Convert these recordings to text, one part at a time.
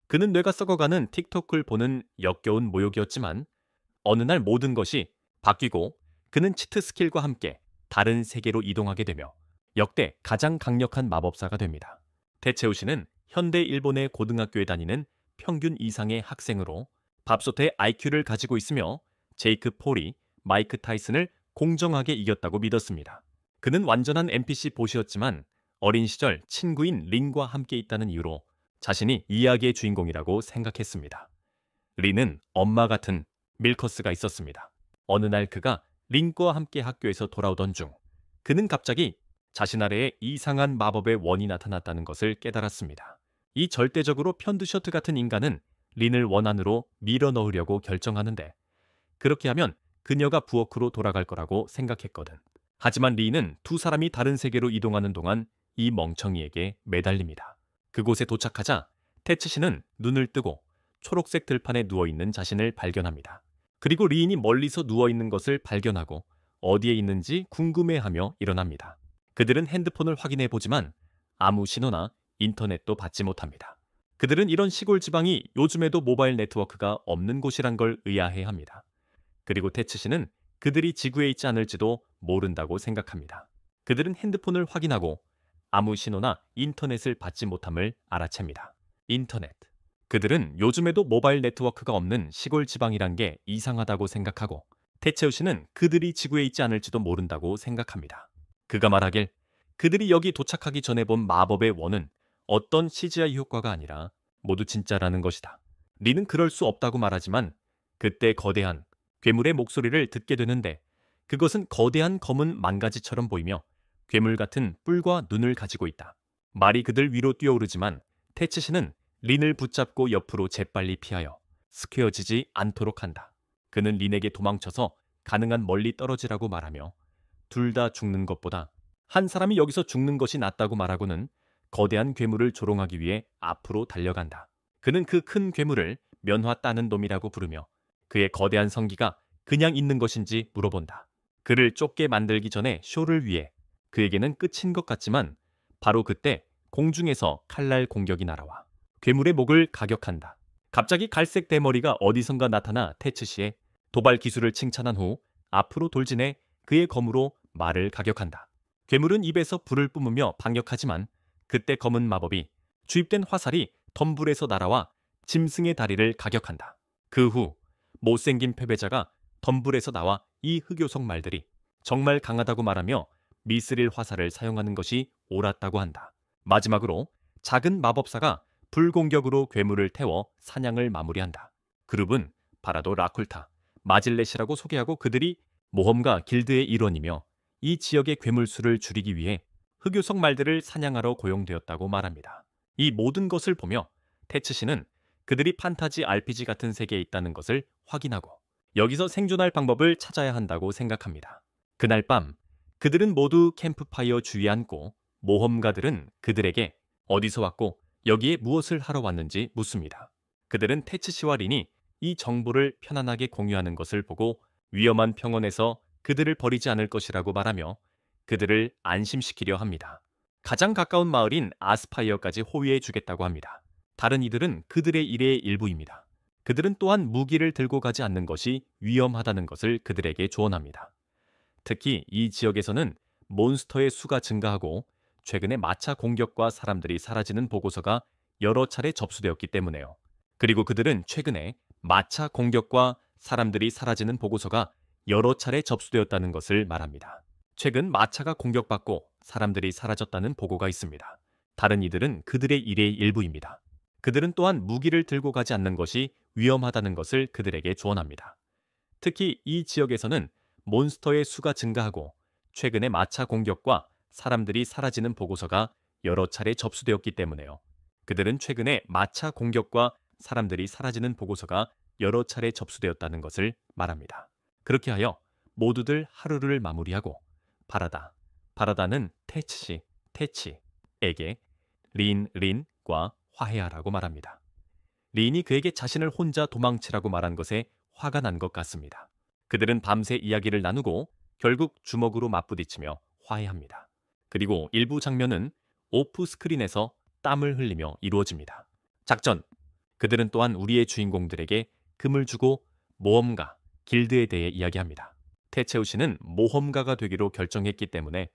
그는 뇌가 썩어가는 틱톡을 보는 역겨운 모욕이었지만 어느 날 모든 것이 바뀌고 그는 치트 스킬과 함께 다른 세계로 이동하게 되며 역대 가장 강력한 마법사가 됩니다. 테체우시는 현대 일본의 고등학교에 다니는 평균 이상의 학생으로 밥솥의 IQ를 가지고 있으며 제이크 폴이 마이크 타이슨을 공정하게 이겼다고 믿었습니다. 그는 완전한 NPC 보시였지만 어린 시절 친구인 린과 함께 있다는 이유로 자신이 이야기의 주인공이라고 생각했습니다. 린은 엄마 같은 밀커스가 있었습니다. 어느 날 그가 린과 함께 학교에서 돌아오던 중 그는 갑자기 자신 아래에 이상한 마법의 원이 나타났다는 것을 깨달았습니다. 이 절대적으로 편드셔트 같은 인간은 린을 원 안으로 밀어 넣으려고 결정하는데 그렇게 하면 그녀가 부엌으로 돌아갈 거라고 생각했거든. 하지만 린은 두 사람이 다른 세계로 이동하는 동안 이 멍청이에게 매달립니다. 그곳에 도착하자 테츠 씨는 눈을 뜨고 초록색 들판에 누워있는 자신을 발견합니다. 그리고 리인이 멀리서 누워있는 것을 발견하고 어디에 있는지 궁금해하며 일어납니다. 그들은 핸드폰을 확인해 보지만 아무 신호나 인터넷도 받지 못합니다. 그들은 이런 시골 지방이 요즘에도 모바일 네트워크가 없는 곳이란 걸 의아해합니다. 그리고 테츠 씨는 그들이 지구에 있지 않을지도 모른다고 생각합니다. 그들은 핸드폰을 확인하고 아무 신호나 인터넷을 받지 못함을 알아챕니다. 인터넷. 그들은 요즘에도 모바일 네트워크가 없는 시골 지방이란 게 이상하다고 생각하고 테체우 씨는 그들이 지구에 있지 않을지도 모른다고 생각합니다. 그가 말하길 그들이 여기 도착하기 전에 본 마법의 원은 어떤 CGI 효과가 아니라 모두 진짜라는 것이다. 리는 그럴 수 없다고 말하지만 그때 거대한 괴물의 목소리를 듣게 되는데 그것은 거대한 검은 만가지처럼 보이며 괴물 같은 뿔과 눈을 가지고 있다. 말이 그들 위로 뛰어오르지만 테츠 씨는 린을 붙잡고 옆으로 재빨리 피하여 스퀘어지지 않도록 한다. 그는 린에게 도망쳐서 가능한 멀리 떨어지라고 말하며 둘 다 죽는 것보다 한 사람이 여기서 죽는 것이 낫다고 말하고는 거대한 괴물을 조롱하기 위해 앞으로 달려간다. 그는 그 큰 괴물을 면화 따는 놈이라고 부르며 그의 거대한 성기가 그냥 있는 것인지 물어본다. 그를 쫓게 만들기 전에 쇼를 위해 그에게는 끝인 것 같지만 바로 그때 공중에서 칼날 공격이 날아와 괴물의 목을 가격한다. 갑자기 갈색 대머리가 어디선가 나타나 테츠 씨의 도발 기술을 칭찬한 후 앞으로 돌진해 그의 검으로 말을 가격한다. 괴물은 입에서 불을 뿜으며 반격하지만 그때 검은 마법이 주입된 화살이 덤불에서 날아와 짐승의 다리를 가격한다. 그 후 못생긴 패배자가 덤불에서 나와 이 흑요석 말들이 정말 강하다고 말하며 미스릴 화살을 사용하는 것이 옳았다고 한다. 마지막으로 작은 마법사가 불공격으로 괴물을 태워 사냥을 마무리한다. 그룹은 바라도 라쿨타, 마질렛이라고 소개하고 그들이 모험가 길드의 일원이며 이 지역의 괴물 수를 줄이기 위해 흑요석 말들을 사냥하러 고용되었다고 말합니다. 이 모든 것을 보며 테츠 씨는 그들이 판타지 RPG 같은 세계에 있다는 것을 확인하고 여기서 생존할 방법을 찾아야 한다고 생각합니다. 그날 밤 그들은 모두 캠프파이어 주위에 앉고 모험가들은 그들에게 어디서 왔고 여기에 무엇을 하러 왔는지 묻습니다. 그들은 테츠 씨와 린이 이 정보를 편안하게 공유하는 것을 보고 위험한 평원에서 그들을 버리지 않을 것이라고 말하며 그들을 안심시키려 합니다. 가장 가까운 마을인 아스파이어까지 호위해 주겠다고 합니다. 다른 이들은 그들의 일의 일부입니다. 그들은 또한 무기를 들고 가지 않는 것이 위험하다는 것을 그들에게 조언합니다. 특히 이 지역에서는 몬스터의 수가 증가하고 최근에 마차 공격과 사람들이 사라지는 보고서가 여러 차례 접수되었기 때문에요. 그리고 그들은 최근에 마차 공격과 사람들이 사라지는 보고서가 여러 차례 접수되었다는 것을 말합니다. 최근 마차가 공격받고 사람들이 사라졌다는 보고가 있습니다. 다른 이들은 그들의 일의 일부입니다. 그들은 또한 무기를 들고 가지 않는 것이 위험하다는 것을 그들에게 조언합니다. 특히 이 지역에서는 몬스터의 수가 증가하고 최근에 마차 공격과 사람들이 사라지는 보고서가 여러 차례 접수되었기 때문에요. 그들은 최근에 마차 공격과 사람들이 사라지는 보고서가 여러 차례 접수되었다는 것을 말합니다. 그렇게 하여 모두들 하루를 마무리하고 바라다는 테치에게 린과 화해하라고 말합니다. 린이 그에게 자신을 혼자 도망치라고 말한 것에 화가 난 것 같습니다. 그들은 밤새 이야기를 나누고 결국 주먹으로 맞부딪히며 화해합니다. 그리고 일부 장면은 오프 스크린에서 땀을 흘리며 이루어집니다. 작전. 그들은 또한 우리의 주인공들에게 금을 주고 모험가, 길드에 대해 이야기합니다. 테체우 씨는 모험가가 되기로 결정했기 때문에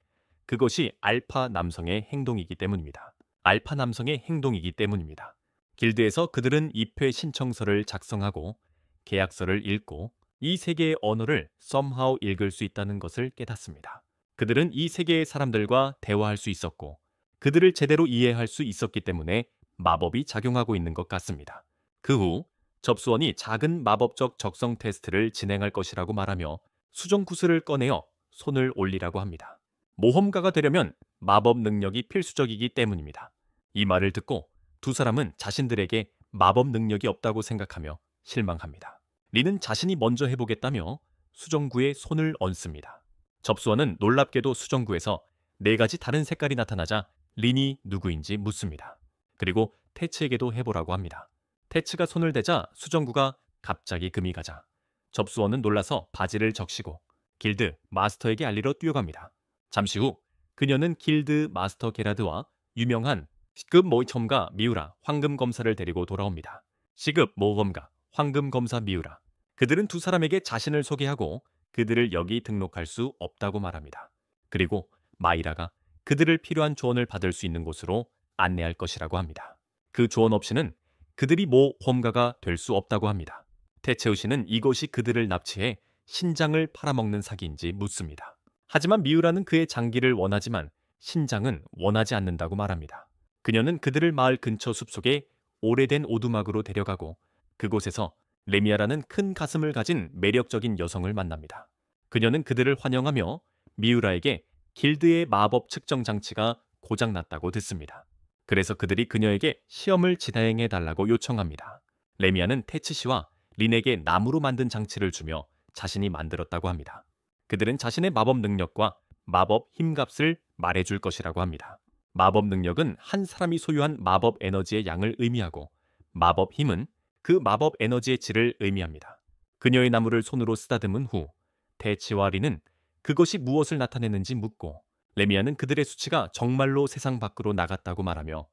그것이 알파 남성의 행동이기 때문입니다. 알파 남성의 행동이기 때문입니다. 길드에서 그들은 입회 신청서를 작성하고 계약서를 읽고 이 세 개의 언어를 somehow 읽을 수 있다는 것을 깨닫습니다. 그들은 이 세 개의 사람들과 대화할 수 있었고 그들을 제대로 이해할 수 있었기 때문에 마법이 작용하고 있는 것 같습니다. 그 후 접수원이 작은 마법적 적성 테스트를 진행할 것이라고 말하며 수정 구슬을 꺼내어 손을 올리라고 합니다. 모험가가 되려면 마법 능력이 필수적이기 때문입니다. 이 말을 듣고 두 사람은 자신들에게 마법 능력이 없다고 생각하며 실망합니다. 리는 자신이 먼저 해보겠다며 수정구에 손을 얹습니다. 접수원은 놀랍게도 수정구에서 4가지 다른 색깔이 나타나자 린이 누구인지 묻습니다. 그리고 테츠에게도 해보라고 합니다. 테츠가 손을 대자 수정구가 갑자기 금이 가자 접수원은 놀라서 바지를 적시고 길드 마스터에게 알리러 뛰어갑니다. 잠시 후 그녀는 길드 마스터 게라드와 유명한 시급 모험가 미우라 황금검사를 데리고 돌아옵니다. 시급 모험가 황금검사 미우라. 그들은 두 사람에게 자신을 소개하고 그들을 여기 등록할 수 없다고 말합니다. 그리고 마이라가 그들을 필요한 조언을 받을 수 있는 곳으로 안내할 것이라고 합니다. 그 조언 없이는 그들이 모험가가 될 수 없다고 합니다. 테체우 씨는 이것이 그들을 납치해 신장을 팔아먹는 사기인지 묻습니다. 하지만 미우라는 그의 장기를 원하지만 신장은 원하지 않는다고 말합니다. 그녀는 그들을 마을 근처 숲속에 오래된 오두막으로 데려가고 그곳에서 레미아라는 큰 가슴을 가진 매력적인 여성을 만납니다. 그녀는 그들을 환영하며 미우라에게 길드의 마법 측정 장치가 고장났다고 듣습니다. 그래서 그들이 그녀에게 시험을 진행해 달라고 요청합니다. 레미아는 테츠 씨와 린에게 나무로 만든 장치를 주며 자신이 만들었다고 합니다. 그들은 자신의 마법 능력과 마법 힘값을 말해줄 것이라고 합니다. 마법 능력은 한 사람이 소유한 마법 에너지의 양을 의미하고 마법 힘은 그 마법 에너지의 질을 의미합니다. 그녀의 나무를 손으로 쓰다듬은 후 테츠와 린은 그것이 무엇을 나타내는지 묻고 레미아는 그들의 수치가 정말로 세상 밖으로 나갔다고 말하며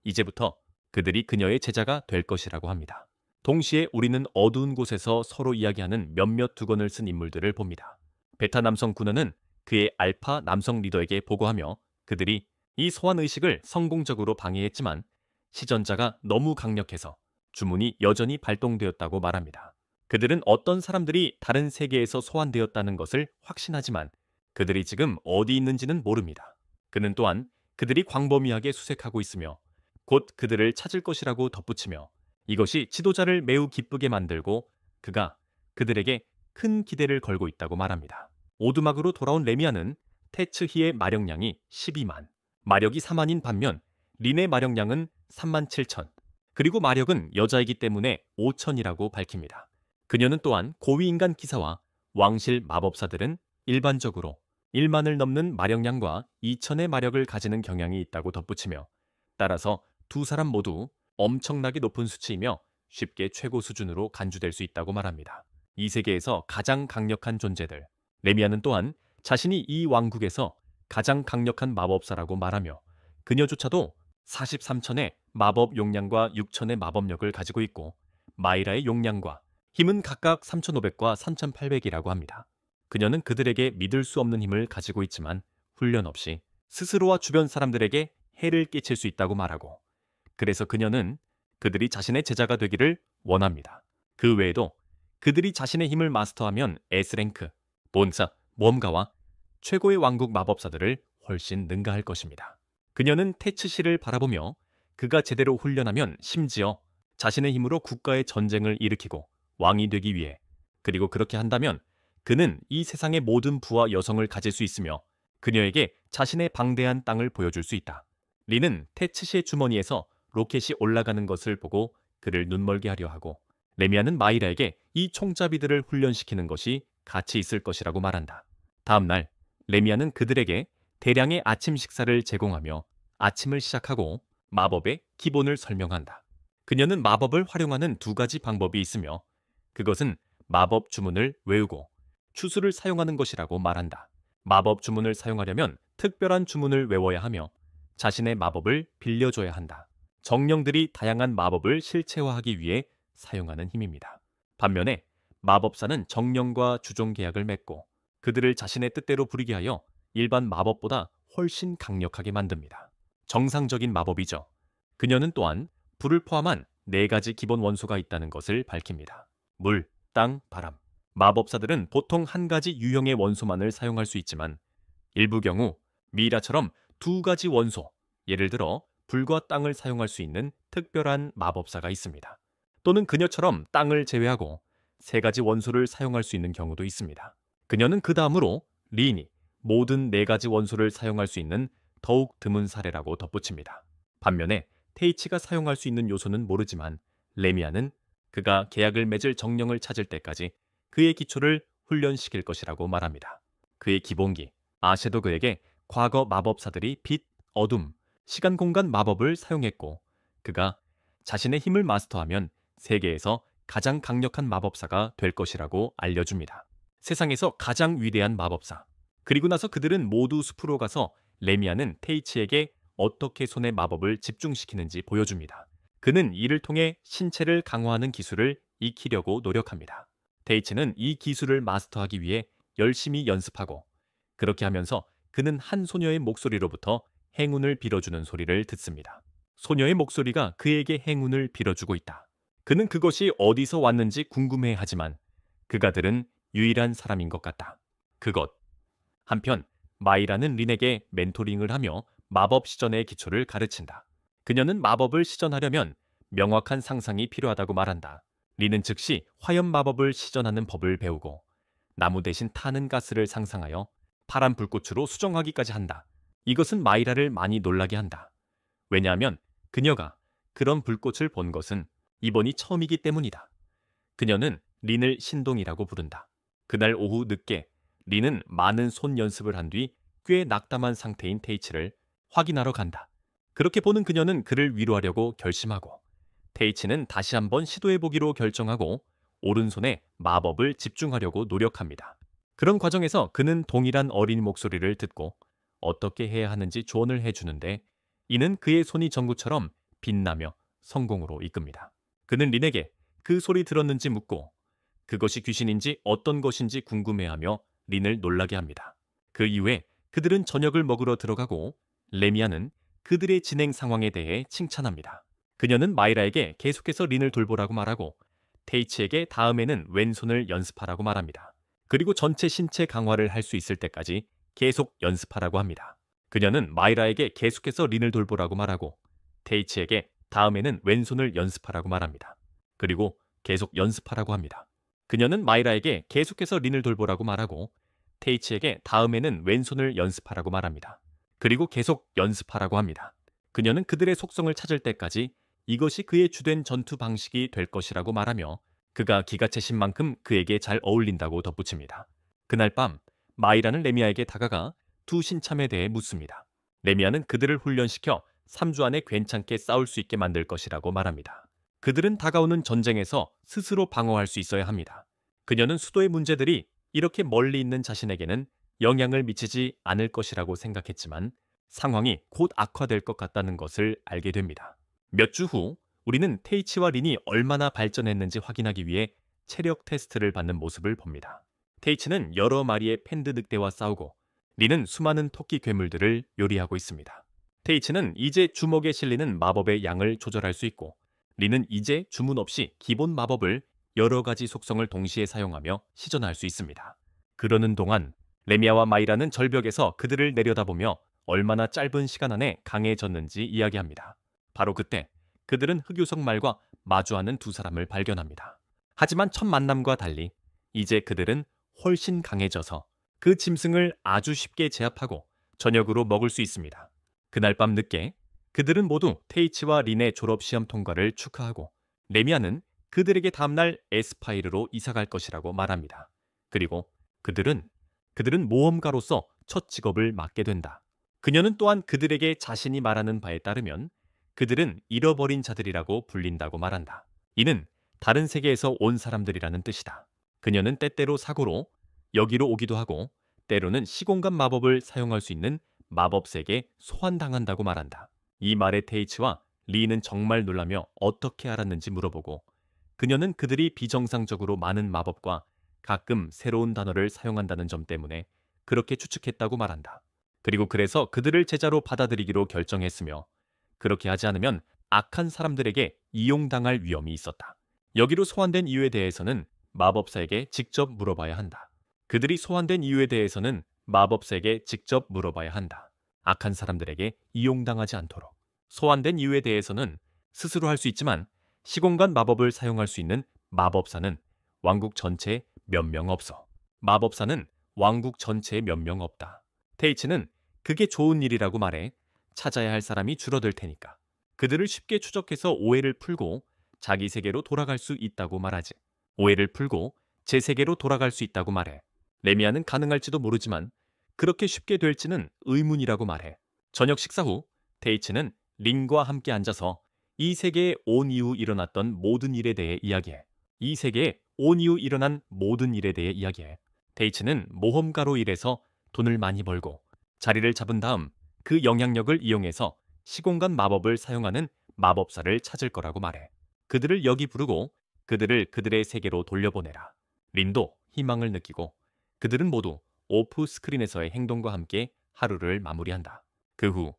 이제부터 그들이 그녀의 제자가 될 것이라고 합니다. 동시에 우리는 어두운 곳에서 서로 이야기하는 몇몇 두건을 쓴 인물들을 봅니다. 베타 남성 군원은 그의 알파 남성 리더에게 보고하며 그들이 이 소환 의식을 성공적으로 방해했지만 시전자가 너무 강력해서 주문이 여전히 발동되었다고 말합니다. 그들은 어떤 사람들이 다른 세계에서 소환되었다는 것을 확신하지만 그들이 지금 어디 있는지는 모릅니다. 그는 또한 그들이 광범위하게 수색하고 있으며 곧 그들을 찾을 것이라고 덧붙이며 이것이 지도자를 매우 기쁘게 만들고 그가 그들에게 큰 기대를 걸고 있다고 말합니다. 오두막으로 돌아온 레미아는 테츠히의 마력량이 12만, 마력이 4만인 반면 린의 마력량은 3만 7천, 그리고 마력은 여자이기 때문에 5천이라고 밝힙니다. 그녀는 또한 고위인간 기사와 왕실 마법사들은 일반적으로 1만을 넘는 마력량과 2천의 마력을 가지는 경향이 있다고 덧붙이며 따라서 두 사람 모두 엄청나게 높은 수치이며 쉽게 최고 수준으로 간주될 수 있다고 말합니다. 이 세계에서 가장 강력한 존재들. 레미아는 또한 자신이 이 왕국에서 가장 강력한 마법사라고 말하며 그녀조차도 43천의 마법 용량과 6천의 마법력을 가지고 있고 마이라의 용량과 힘은 각각 3,500과 3,800이라고 합니다. 그녀는 그들에게 믿을 수 없는 힘을 가지고 있지만 훈련 없이 스스로와 주변 사람들에게 해를 끼칠 수 있다고 말하고 그래서 그녀는 그들이 자신의 제자가 되기를 원합니다. 그 외에도 그들이 자신의 힘을 마스터하면 S랭크, 본사, 모험가와 최고의 왕국 마법사들을 훨씬 능가할 것입니다. 그녀는 테츠 씨를 바라보며 그가 제대로 훈련하면 심지어 자신의 힘으로 국가의 전쟁을 일으키고 왕이 되기 위해 그리고 그렇게 한다면 그는 이 세상의 모든 부와 여성을 가질 수 있으며 그녀에게 자신의 방대한 땅을 보여줄 수 있다. 리는 테츠 씨의 주머니에서 로켓이 올라가는 것을 보고 그를 눈멀게 하려 하고 레미아는 마이라에게 이 총잡이들을 훈련시키는 것이 가치 있을 것이라고 말한다. 다음 날 레미아는 그들에게 대량의 아침 식사를 제공하며 아침을 시작하고 마법의 기본을 설명한다. 그녀는 마법을 활용하는 2가지 방법이 있으며 그것은 마법 주문을 외우고 추수를 사용하는 것이라고 말한다. 마법 주문을 사용하려면 특별한 주문을 외워야 하며 자신의 마법을 빌려줘야 한다. 정령들이 다양한 마법을 실체화하기 위해 사용하는 힘입니다. 반면에 마법사는 정령과 주종 계약을 맺고 그들을 자신의 뜻대로 부리게 하여 일반 마법보다 훨씬 강력하게 만듭니다. 정상적인 마법이죠. 그녀는 또한 불을 포함한 4가지 기본 원소가 있다는 것을 밝힙니다. 물, 땅, 바람. 마법사들은 보통 한 가지 유형의 원소만을 사용할 수 있지만 일부 경우 미이라처럼 2가지 원소, 예를 들어 불과 땅을 사용할 수 있는 특별한 마법사가 있습니다. 또는 그녀처럼 땅을 제외하고 3가지 원소를 사용할 수 있는 경우도 있습니다. 그녀는 그 다음으로 린이 모든 4가지 원소를 사용할 수 있는 더욱 드문 사례라고 덧붙입니다. 반면에 테이치가 사용할 수 있는 요소는 모르지만 레미아는 그가 계약을 맺을 정령을 찾을 때까지 그의 기초를 훈련시킬 것이라고 말합니다. 그의 기본기, 아셰도 그에게 과거 마법사들이 빛, 어둠, 시간 공간 마법을 사용했고 그가 자신의 힘을 마스터하면 세계에서 가장 강력한 마법사가 될 것이라고 알려줍니다. 세상에서 가장 위대한 마법사. 그리고 나서 그들은 모두 숲으로 가서 레미아는 테이치에게 어떻게 손의 마법을 집중시키는지 보여줍니다. 그는 이를 통해 신체를 강화하는 기술을 익히려고 노력합니다. 테이치는 이 기술을 마스터하기 위해 열심히 연습하고 그렇게 하면서 그는 한 소녀의 목소리로부터 행운을 빌어주는 소리를 듣습니다. 소녀의 목소리가 그에게 행운을 빌어주고 있다. 그는 그것이 어디서 왔는지 궁금해하지만 그가 들은 유일한 사람인 것 같다. 그것. 한편 마이라는 린에게 멘토링을 하며 마법 시전의 기초를 가르친다. 그녀는 마법을 시전하려면 명확한 상상이 필요하다고 말한다. 린은 즉시 화염 마법을 시전하는 법을 배우고 나무 대신 타는 가스를 상상하여 파란 불꽃으로 수정하기까지 한다. 이것은 마이라를 많이 놀라게 한다. 왜냐하면 그녀가 그런 불꽃을 본 것은 이번이 처음이기 때문이다. 그녀는 린을 신동이라고 부른다. 그날 오후 늦게 린은 많은 손 연습을 한 뒤 꽤 낙담한 상태인 테이치를 확인하러 간다. 그렇게 보는 그녀는 그를 위로하려고 결심하고 테이치는 다시 한번 시도해보기로 결정하고 오른손에 마법을 집중하려고 노력합니다. 그런 과정에서 그는 동일한 어린 목소리를 듣고 어떻게 해야 하는지 조언을 해주는데 이는 그의 손이 전구처럼 빛나며 성공으로 이끕니다. 그는 린에게 그 소리 들었는지 묻고 그것이 귀신인지 어떤 것인지 궁금해하며 린을 놀라게 합니다. 그 이후에 그들은 저녁을 먹으러 들어가고 레미아는 그들의 진행 상황에 대해 칭찬합니다. 그녀는 마이라에게 계속해서 린을 돌보라고 말하고 테이치에게 다음에는 왼손을 연습하라고 말합니다. 그리고 전체 신체 강화를 할 수 있을 때까지 계속 연습하라고 합니다. 그녀는 마이라에게 계속해서 린을 돌보라고 말하고 테이치에게 다음에는 왼손을 연습하라고 말합니다. 그리고 계속 연습하라고 합니다. 그녀는 마이라에게 계속해서 린을 돌보라고 말하고 테이치에게 다음에는 왼손을 연습하라고 말합니다. 그리고 계속 연습하라고 합니다. 그녀는 그들의 속성을 찾을 때까지 이것이 그의 주된 전투 방식이 될 것이라고 말하며 그가 기가 차신 만큼 그에게 잘 어울린다고 덧붙입니다. 그날 밤 마이라는 레미아에게 다가가 두 신참에 대해 묻습니다. 레미아는 그들을 훈련시켜 3주 안에 괜찮게 싸울 수 있게 만들 것이라고 말합니다. 그들은 다가오는 전쟁에서 스스로 방어할 수 있어야 합니다. 그녀는 수도의 문제들이 이렇게 멀리 있는 자신에게는 영향을 미치지 않을 것이라고 생각했지만 상황이 곧 악화될 것 같다는 것을 알게 됩니다. 몇 주 후 우리는 테이치와 린이 얼마나 발전했는지 확인하기 위해 체력 테스트를 받는 모습을 봅니다. 테이치는 여러 마리의 팬드 늑대와 싸우고 린은 수많은 토끼 괴물들을 요리하고 있습니다. 테이치는 이제 주먹에 실리는 마법의 양을 조절할 수 있고 린은 이제 주문 없이 기본 마법을 여러 가지 속성을 동시에 사용하며 시전할 수 있습니다. 그러는 동안 레미아와 마이라는 절벽에서 그들을 내려다보며 얼마나 짧은 시간 안에 강해졌는지 이야기합니다. 바로 그때 그들은 흑요석 말과 마주하는 두 사람을 발견합니다. 하지만 첫 만남과 달리 이제 그들은 훨씬 강해져서 그 짐승을 아주 쉽게 제압하고 저녁으로 먹을 수 있습니다. 그날 밤 늦게 그들은 모두 테이치와 린의 졸업시험 통과를 축하하고 레미아는 그들에게 다음날 에스파이르로 이사갈 것이라고 말합니다. 그리고 그들은 모험가로서 첫 직업을 맡게 된다. 그녀는 또한 그들에게 자신이 말하는 바에 따르면 그들은 잃어버린 자들이라고 불린다고 말한다. 이는 다른 세계에서 온 사람들이라는 뜻이다. 그녀는 때때로 사고로 여기로 오기도 하고 때로는 시공간 마법을 사용할 수 있는 마법색에 소환당한다고 말한다. 이 말에 테이치와 리는 정말 놀라며 어떻게 알았는지 물어보고 그녀는 그들이 비정상적으로 많은 마법과 가끔 새로운 단어를 사용한다는 점 때문에 그렇게 추측했다고 말한다. 그리고 그래서 그들을 제자로 받아들이기로 결정했으며 그렇게 하지 않으면 악한 사람들에게 이용당할 위험이 있었다. 여기로 소환된 이유에 대해서는 마법사에게 직접 물어봐야 한다. 그들이 소환된 이유에 대해서는 마법사에게 직접 물어봐야 한다. 악한 사람들에게 이용당하지 않도록. 소환된 이유에 대해서는 스스로 할 수 있지만 시공간 마법을 사용할 수 있는 마법사는 왕국 전체에 몇 명 없어. 마법사는 왕국 전체에 몇 명 없다. 테이츠는 그게 좋은 일이라고 말해 찾아야 할 사람이 줄어들 테니까. 그들을 쉽게 추적해서 오해를 풀고 자기 세계로 돌아갈 수 있다고 말하지. 오해를 풀고 제 세계로 돌아갈 수 있다고 말해. 레미아는 가능할지도 모르지만 그렇게 쉽게 될지는 의문이라고 말해. 저녁 식사 후 테이츠는 린과 함께 앉아서 이 세계에 온 이후 일어났던 모든 일에 대해 이야기해. 이 세계에 온 이후 일어난 모든 일에 대해 이야기해. 테이츠는 모험가로 일해서 돈을 많이 벌고 자리를 잡은 다음 그 영향력을 이용해서 시공간 마법을 사용하는 마법사를 찾을 거라고 말해. 그들을 여기 부르고 그들을 그들의 세계로 돌려보내라. 린도 희망을 느끼고 그들은 모두 오프 스크린에서의 행동과 함께 하루를 마무리한다. 그 후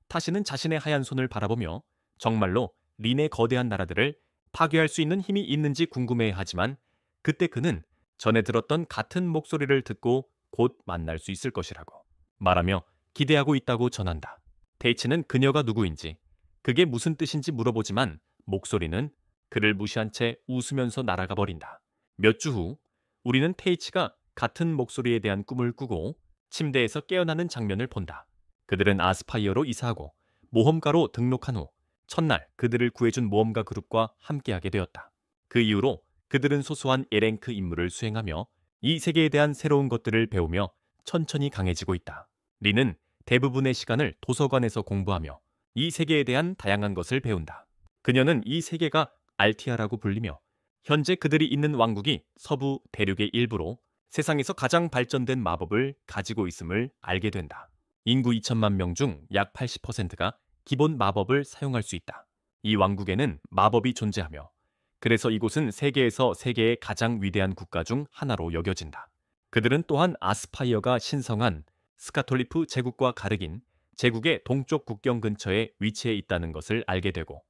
타시는 자신의 하얀 손을 바라보며 정말로 린의 거대한 나라들을 파괴할 수 있는 힘이 있는지 궁금해하지만 그때 그는 전에 들었던 같은 목소리를 듣고 곧 만날 수 있을 것이라고 말하며 기대하고 있다고 전한다. 테이츠는 그녀가 누구인지 그게 무슨 뜻인지 물어보지만 목소리는 그를 무시한 채 웃으면서 날아가 버린다. 몇 주 후 우리는 테이츠가 같은 목소리에 대한 꿈을 꾸고 침대에서 깨어나는 장면을 본다. 그들은 아스파이어로 이사하고 모험가로 등록한 후 첫날 그들을 구해준 모험가 그룹과 함께하게 되었다. 그 이후로 그들은 소소한 A랭크 임무를 수행하며 이 세계에 대한 새로운 것들을 배우며 천천히 강해지고 있다. 린은 대부분의 시간을 도서관에서 공부하며 이 세계에 대한 다양한 것을 배운다. 그녀는 이 세계가 알티아라고 불리며 현재 그들이 있는 왕국이 서부 대륙의 일부로 세상에서 가장 발전된 마법을 가지고 있음을 알게 된다. 인구 2천만 명 중 약 80%가 기본 마법을 사용할 수 있다. 이 왕국에는 마법이 존재하며 그래서 이곳은 세계에서 세계의 가장 위대한 국가 중 하나로 여겨진다. 그들은 또한 아스파이어가 신성한 스카톨리프 제국과 가르긴 제국의 동쪽 국경 근처에 위치해 있다는 것을 알게 되고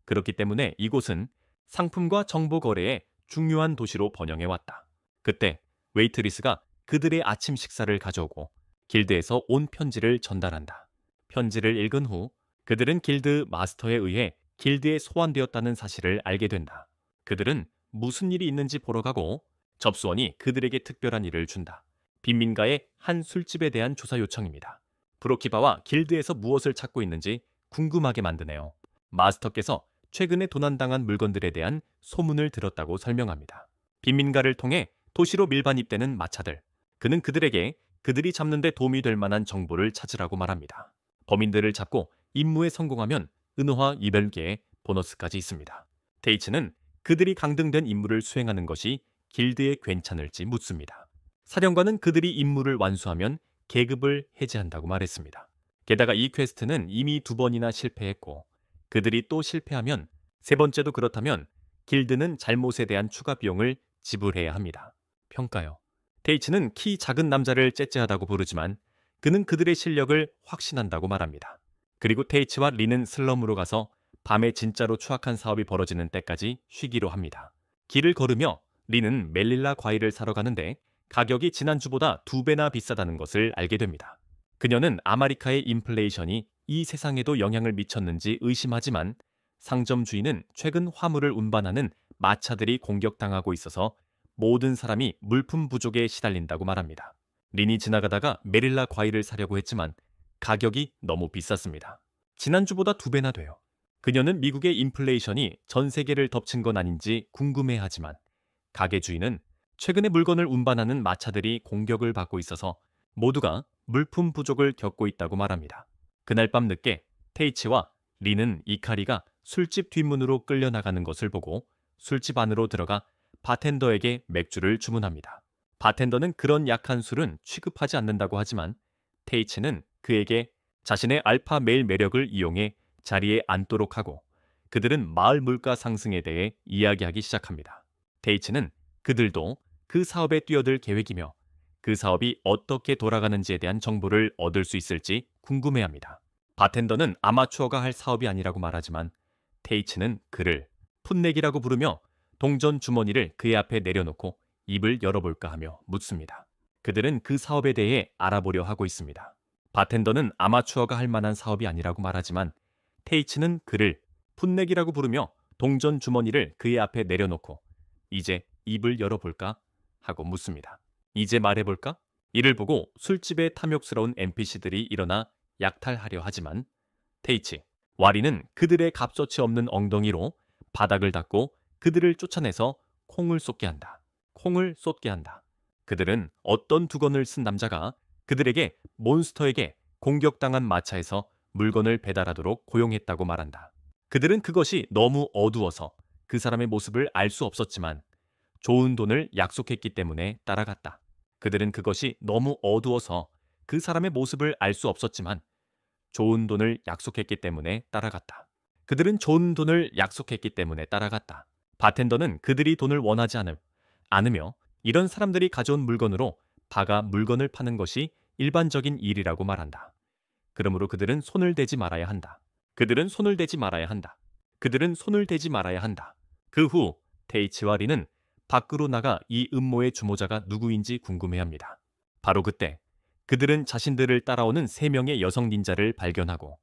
그렇기 때문에 이곳은 상품과 정보 거래의 중요한 도시로 번영해왔다. 그때 웨이트리스가 그들의 아침 식사를 가져오고 길드에서 온 편지를 전달한다. 편지를 읽은 후 그들은 길드 마스터에 의해 길드에 소환되었다는 사실을 알게 된다. 그들은 무슨 일이 있는지 보러 가고 접수원이 그들에게 특별한 일을 준다. 빈민가의 한 술집에 대한 조사 요청입니다. 브로키바와 길드에서 무엇을 찾고 있는지 궁금하게 만드네요. 마스터께서 최근에 도난당한 물건들에 대한 소문을 들었다고 설명합니다. 빈민가를 통해 도시로 밀반입되는 마차들. 그는 그들에게 그들이 잡는 데 도움이 될 만한 정보를 찾으라고 말합니다. 범인들을 잡고 임무에 성공하면 은호화 이별계의 보너스까지 있습니다. 테이츠는 그들이 강등된 임무를 수행하는 것이 길드에 괜찮을지 묻습니다. 사령관은 그들이 임무를 완수하면 계급을 해제한다고 말했습니다. 게다가 이 퀘스트는 이미 2번이나 실패했고 그들이 또 실패하면 세 번째도 그렇다면 길드는 잘못에 대한 추가 비용을 지불해야 합니다. 평가요. 테이츠는 키 작은 남자를 째째하다고 부르지만 그는 그들의 실력을 확신한다고 말합니다. 그리고 테이츠와 린은 슬럼으로 가서 밤에 진짜로 추악한 사업이 벌어지는 때까지 쉬기로 합니다. 길을 걸으며 린은 멜릴라 과일을 사러 가는데 가격이 지난주보다 2배나 비싸다는 것을 알게 됩니다. 그녀는 아마리카의 인플레이션이 이 세상에도 영향을 미쳤는지 의심하지만 상점 주인은 최근 화물을 운반하는 마차들이 공격당하고 있어서 모든 사람이 물품 부족에 시달린다고 말합니다. 린이 지나가다가 메릴라 과일을 사려고 했지만 가격이 너무 비쌌습니다. 지난주보다 2배나 돼요. 그녀는 미국의 인플레이션이 전 세계를 덮친 건 아닌지 궁금해하지만 가게 주인은 최근에 물건을 운반하는 마차들이 공격을 받고 있어서 모두가 물품 부족을 겪고 있다고 말합니다. 그날 밤 늦게 테이치와 린은 이카리가 술집 뒷문으로 끌려나가는 것을 보고 술집 안으로 들어가 바텐더에게 맥주를 주문합니다. 바텐더는 그런 약한 술은 취급하지 않는다고 하지만 테이치는 그에게 자신의 알파 메일 매력을 이용해 자리에 앉도록 하고 그들은 마을 물가 상승에 대해 이야기하기 시작합니다. 테이츠는 그들도 그 사업에 뛰어들 계획이며 그 사업이 어떻게 돌아가는지에 대한 정보를 얻을 수 있을지 궁금해합니다. 바텐더는 아마추어가 할 사업이 아니라고 말하지만 테이츠는 그를 풋내기라고 부르며 동전 주머니를 그의 앞에 내려놓고 입을 열어볼까 하며 묻습니다. 그들은 그 사업에 대해 알아보려 하고 있습니다. 바텐더는 아마추어가 할 만한 사업이 아니라고 말하지만 테이츠는 그를 풋내기라고 부르며 동전 주머니를 그의 앞에 내려놓고 이제 입을 열어볼까 하고 묻습니다. 이제 말해볼까? 이를 보고 술집에 탐욕스러운 NPC들이 일어나 약탈하려 하지만 테이츠, 와리는 그들의 값어치 없는 엉덩이로 바닥을 닦고 그들을 쫓아내서 콩을 쏟게 한다. 콩을 쏟게 한다. 그들은 어떤 두건을 쓴 남자가 그들에게 몬스터에게 공격당한 마차에서 물건을 배달하도록 고용했다고 말한다. 그들은 그것이 너무 어두워서 그 사람의 모습을 알 수 없었지만 좋은 돈을 약속했기 때문에 따라갔다. 그들은 그것이 너무 어두워서 그 사람의 모습을 알 수 없었지만 좋은 돈을 약속했기 때문에 따라갔다. 그들은 좋은 돈을 약속했기 때문에 따라갔다. 바텐더는 그들이 돈을 원하지 않으며 이런 사람들이 가져온 물건으로 바가 물건을 파는 것이 일반적인 일이라고 말한다. 그러므로 그들은 손을 대지 말아야 한다. 그들은 손을 대지 말아야 한다. 그들은 손을 대지 말아야 한다. 그 후 테이츠와 리는 밖으로 나가 이 음모의 주모자가 누구인지 궁금해합니다. 바로 그때 그들은 자신들을 따라오는 3명의 여성 닌자를 발견하고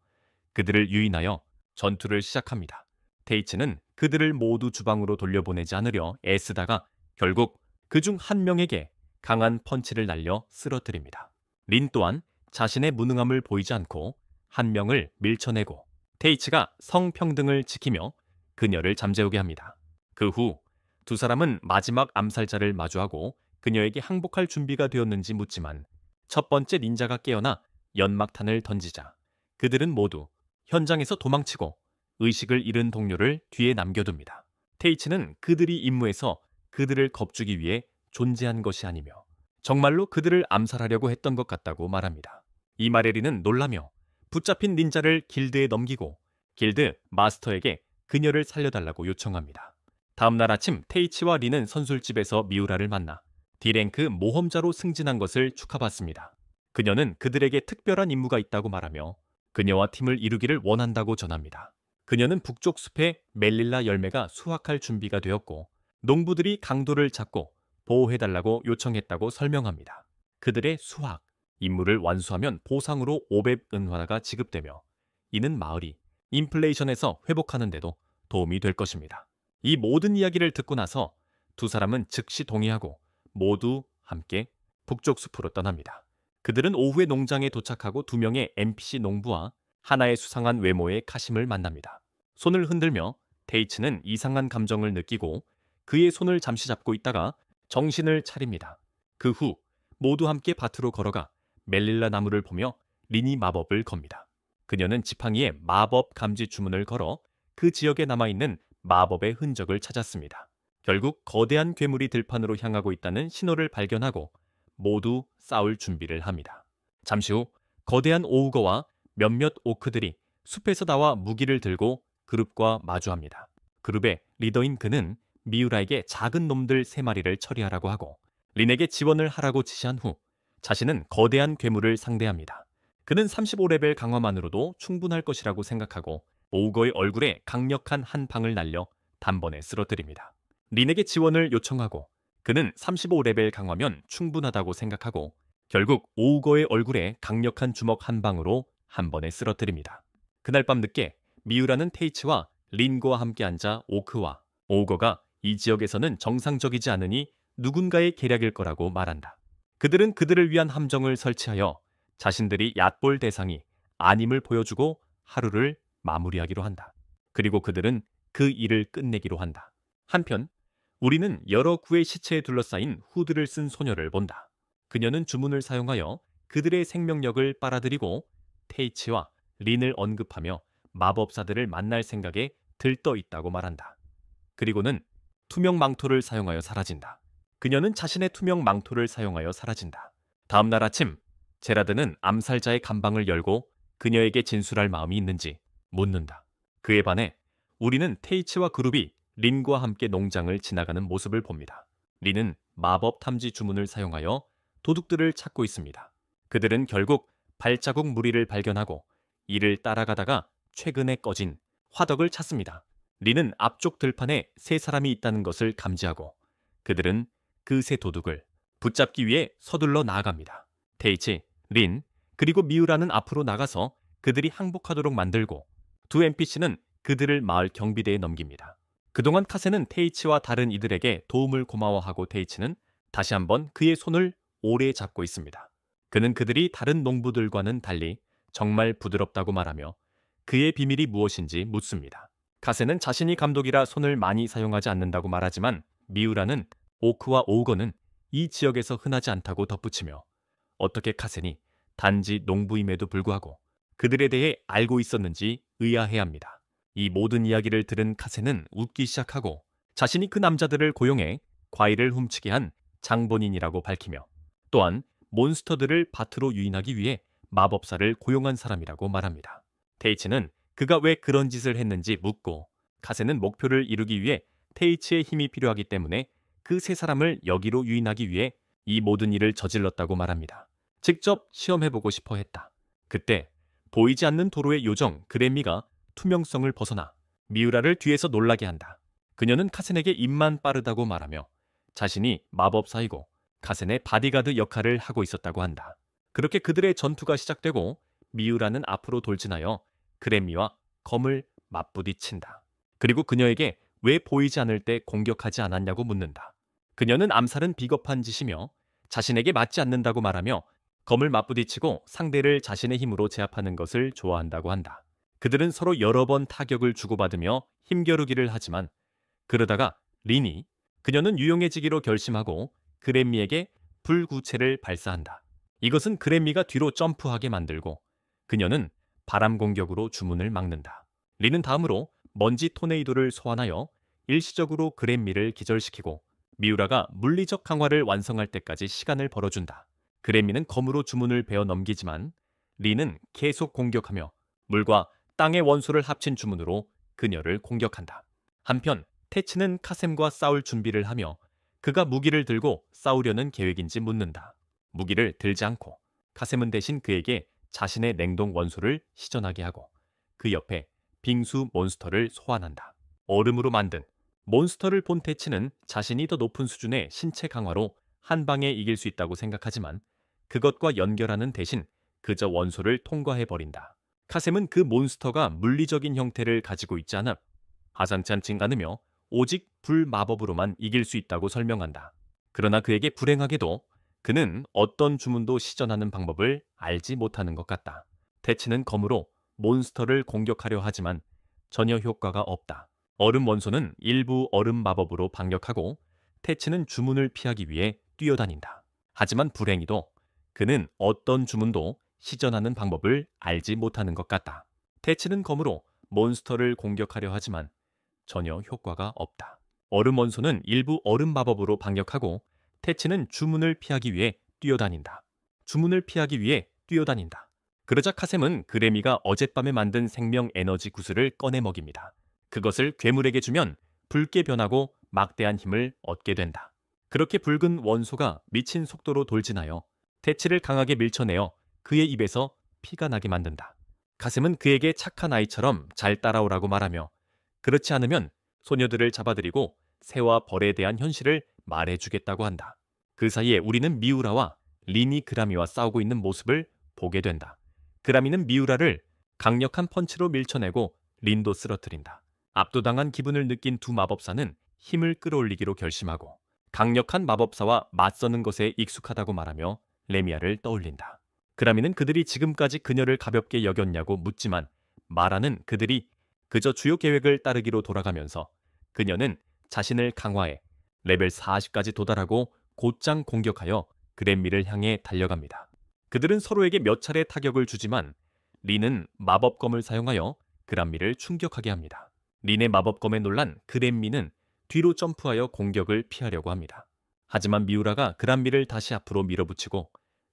그들을 유인하여 전투를 시작합니다. 테이츠는 그들을 모두 주방으로 돌려보내지 않으려 애쓰다가 결국 그중 한 명에게 강한 펀치를 날려 쓰러뜨립니다. 린 또한 자신의 무능함을 보이지 않고 한 명을 밀쳐내고 테이츠가 성평등을 지키며 그녀를 잠재우게 합니다. 그 후 두 사람은 마지막 암살자를 마주하고 그녀에게 항복할 준비가 되었는지 묻지만 첫 번째 닌자가 깨어나 연막탄을 던지자 그들은 모두 현장에서 도망치고 의식을 잃은 동료를 뒤에 남겨둡니다. 테이츠는 그들이 임무에서 그들을 겁주기 위해 존재한 것이 아니며 정말로 그들을 암살하려고 했던 것 같다고 말합니다. 이 말에 리는 놀라며 붙잡힌 닌자를 길드에 넘기고 길드 마스터에게 그녀를 살려달라고 요청합니다. 다음날 아침 테이치와 리는 선술집에서 미우라를 만나 D랭크 모험자로 승진한 것을 축하받습니다. 그녀는 그들에게 특별한 임무가 있다고 말하며 그녀와 팀을 이루기를 원한다고 전합니다. 그녀는 북쪽 숲에 멜릴라 열매가 수확할 준비가 되었고 농부들이 강도를 잡고 보호해달라고 요청했다고 설명합니다. 그들의 수확, 임무를 완수하면 보상으로 500은화가 지급되며 이는 마을이 인플레이션에서 회복하는 데도 도움이 될 것입니다. 이 모든 이야기를 듣고 나서 두 사람은 즉시 동의하고 모두 함께 북쪽 숲으로 떠납니다. 그들은 오후에 농장에 도착하고 2명의 NPC 농부와 하나의 수상한 외모의 카심을 만납니다. 손을 흔들며 테이츠는 이상한 감정을 느끼고 그의 손을 잠시 잡고 있다가 정신을 차립니다. 그 후 모두 함께 밭으로 걸어가 멜릴라 나무를 보며 린이 마법을 겁니다. 그녀는 지팡이에 마법 감지 주문을 걸어 그 지역에 남아있는 마법의 흔적을 찾았습니다. 결국 거대한 괴물이 들판으로 향하고 있다는 신호를 발견하고 모두 싸울 준비를 합니다. 잠시 후 거대한 오우거와 몇몇 오크들이 숲에서 나와 무기를 들고 그룹과 마주합니다. 그룹의 리더인 그는 미우라에게 작은 놈들 3마리를 처리하라고 하고 린에게 지원을 하라고 지시한 후 자신은 거대한 괴물을 상대합니다. 그는 35레벨 강화만으로도 충분할 것이라고 생각하고 오우거의 얼굴에 강력한 한 방을 날려 단번에 쓰러뜨립니다. 린에게 지원을 요청하고 그는 35레벨 강화면 충분하다고 생각하고 결국 오우거의 얼굴에 강력한 주먹 한 방으로 한 번에 쓰러뜨립니다. 그날 밤 늦게 미우라는 테이츠와 린과 함께 앉아 오크와 오우거가 이 지역에서는 정상적이지 않으니 누군가의 계략일 거라고 말한다. 그들은 그들을 위한 함정을 설치하여 자신들이 얕볼 대상이 아님을 보여주고 하루를 마무리하기로 한다. 그리고 그들은 그 일을 끝내기로 한다. 한편 우리는 여러 구의 시체에 둘러싸인 후드를 쓴 소녀를 본다. 그녀는 주문을 사용하여 그들의 생명력을 빨아들이고 테이치와 린을 언급하며 마법사들을 만날 생각에 들떠 있다고 말한다. 그리고는 투명 망토를 사용하여 사라진다. 그녀는 자신의 투명 망토를 사용하여 사라진다. 다음 날 아침 제라드는 암살자의 감방을 열고 그녀에게 진술할 마음이 있는지 묻는다. 그에 반해 우리는 테이치와 그룹이 린과 함께 농장을 지나가는 모습을 봅니다. 린은 마법 탐지 주문을 사용하여 도둑들을 찾고 있습니다. 그들은 결국 발자국 무리를 발견하고 이를 따라가다가 최근에 꺼진 화덕을 찾습니다. 린은 앞쪽 들판에 세 사람이 있다는 것을 감지하고 그들은 그 세 도둑을 붙잡기 위해 서둘러 나아갑니다. 테이치, 린, 그리고 미우라는 앞으로 나가서 그들이 항복하도록 만들고 두 NPC는 그들을 마을 경비대에 넘깁니다. 그동안 카세는 테이치와 다른 이들에게 도움을 고마워하고 테이치는 다시 한번 그의 손을 오래 잡고 있습니다. 그는 그들이 다른 농부들과는 달리 정말 부드럽다고 말하며 그의 비밀이 무엇인지 묻습니다. 카세는 자신이 감독이라 손을 많이 사용하지 않는다고 말하지만 미우라는 오크와 오우거는 이 지역에서 흔하지 않다고 덧붙이며 어떻게 카센이 단지 농부임에도 불구하고 그들에 대해 알고 있었는지 의아해합니다. 이 모든 이야기를 들은 카센은 웃기 시작하고 자신이 그 남자들을 고용해 과일을 훔치게 한 장본인이라고 밝히며 또한 몬스터들을 밭으로 유인하기 위해 마법사를 고용한 사람이라고 말합니다. 테이치는 그가 왜 그런 짓을 했는지 묻고 카센은 목표를 이루기 위해 테이치의 힘이 필요하기 때문에 그 세 사람을 여기로 유인하기 위해 이 모든 일을 저질렀다고 말합니다. 직접 시험해보고 싶어 했다. 그때 보이지 않는 도로의 요정 그래미가 투명성을 벗어나 미우라를 뒤에서 놀라게 한다. 그녀는 카센에게 입만 빠르다고 말하며 자신이 마법사이고 카센의 바디가드 역할을 하고 있었다고 한다. 그렇게 그들의 전투가 시작되고 미우라는 앞으로 돌진하여 그래미와 검을 맞부딪힌다. 그리고 그녀에게 왜 보이지 않을 때 공격하지 않았냐고 묻는다. 그녀는 암살은 비겁한 짓이며 자신에게 맞지 않는다고 말하며 검을 맞부딪히고 상대를 자신의 힘으로 제압하는 것을 좋아한다고 한다. 그들은 서로 여러 번 타격을 주고받으며 힘겨루기를 하지만 그러다가 린이 그녀는 유용해지기로 결심하고 그래미에게 불구체를 발사한다. 이것은 그래미가 뒤로 점프하게 만들고 그녀는 바람 공격으로 주문을 막는다. 린은 다음으로 먼지 토네이도를 소환하여 일시적으로 그래미를 기절시키고 미우라가 물리적 강화를 완성할 때까지 시간을 벌어준다. 그래미는 검으로 주문을 베어 넘기지만 린은 계속 공격하며 물과 땅의 원소를 합친 주문으로 그녀를 공격한다. 한편 테치는 카셈과 싸울 준비를 하며 그가 무기를 들고 싸우려는 계획인지 묻는다. 무기를 들지 않고 카셈은 대신 그에게 자신의 냉동 원소를 시전하게 하고 그 옆에 빙수 몬스터를 소환한다. 얼음으로 만든 몬스터를 본 테치는 자신이 더 높은 수준의 신체 강화로 한 방에 이길 수 있다고 생각하지만 그것과 연결하는 대신 그저 원소를 통과해버린다. 카셈은 그 몬스터가 물리적인 형태를 가지고 있지 않아 하상찬 않으며 오직 불마법으로만 이길 수 있다고 설명한다. 그러나 그에게 불행하게도 그는 어떤 주문도 시전하는 방법을 알지 못하는 것 같다. 테치는 검으로 몬스터를 공격하려 하지만 전혀 효과가 없다. 얼음 원소는 일부 얼음 마법으로 반격하고 테치는 주문을 피하기 위해 뛰어다닌다. 하지만 불행히도 그는 어떤 주문도 시전하는 방법을 알지 못하는 것 같다. 테치는 검으로 몬스터를 공격하려 하지만 전혀 효과가 없다. 얼음 원소는 일부 얼음 마법으로 반격하고 테치는 주문을 피하기 위해 뛰어다닌다. 주문을 피하기 위해 뛰어다닌다. 그러자 카셈은 그래미가 어젯밤에 만든 생명 에너지 구슬을 꺼내 먹입니다. 그것을 괴물에게 주면 붉게 변하고 막대한 힘을 얻게 된다. 그렇게 붉은 원소가 미친 속도로 돌진하여 테치를 강하게 밀쳐내어 그의 입에서 피가 나게 만든다. 카셈은 그에게 착한 아이처럼 잘 따라오라고 말하며 그렇지 않으면 소녀들을 잡아들이고 새와 벌에 대한 현실을 말해주겠다고 한다. 그 사이에 우리는 미우라와 린이 그라미와 싸우고 있는 모습을 보게 된다. 그라미는 미우라를 강력한 펀치로 밀쳐내고 린도 쓰러뜨린다. 압도당한 기분을 느낀 두 마법사는 힘을 끌어올리기로 결심하고 강력한 마법사와 맞서는 것에 익숙하다고 말하며 레미아를 떠올린다. 그라미는 그들이 지금까지 그녀를 가볍게 여겼냐고 묻지만 마라는 그들이 그저 주요 계획을 따르기로 돌아가면서 그녀는 자신을 강화해 레벨 40까지 도달하고 곧장 공격하여 그랜미를 향해 달려갑니다. 그들은 서로에게 몇 차례 타격을 주지만 린은 마법검을 사용하여 그란미를 충격하게 합니다. 린의 마법검에 놀란 그랜미는 뒤로 점프하여 공격을 피하려고 합니다. 하지만 미우라가 그란미를 다시 앞으로 밀어붙이고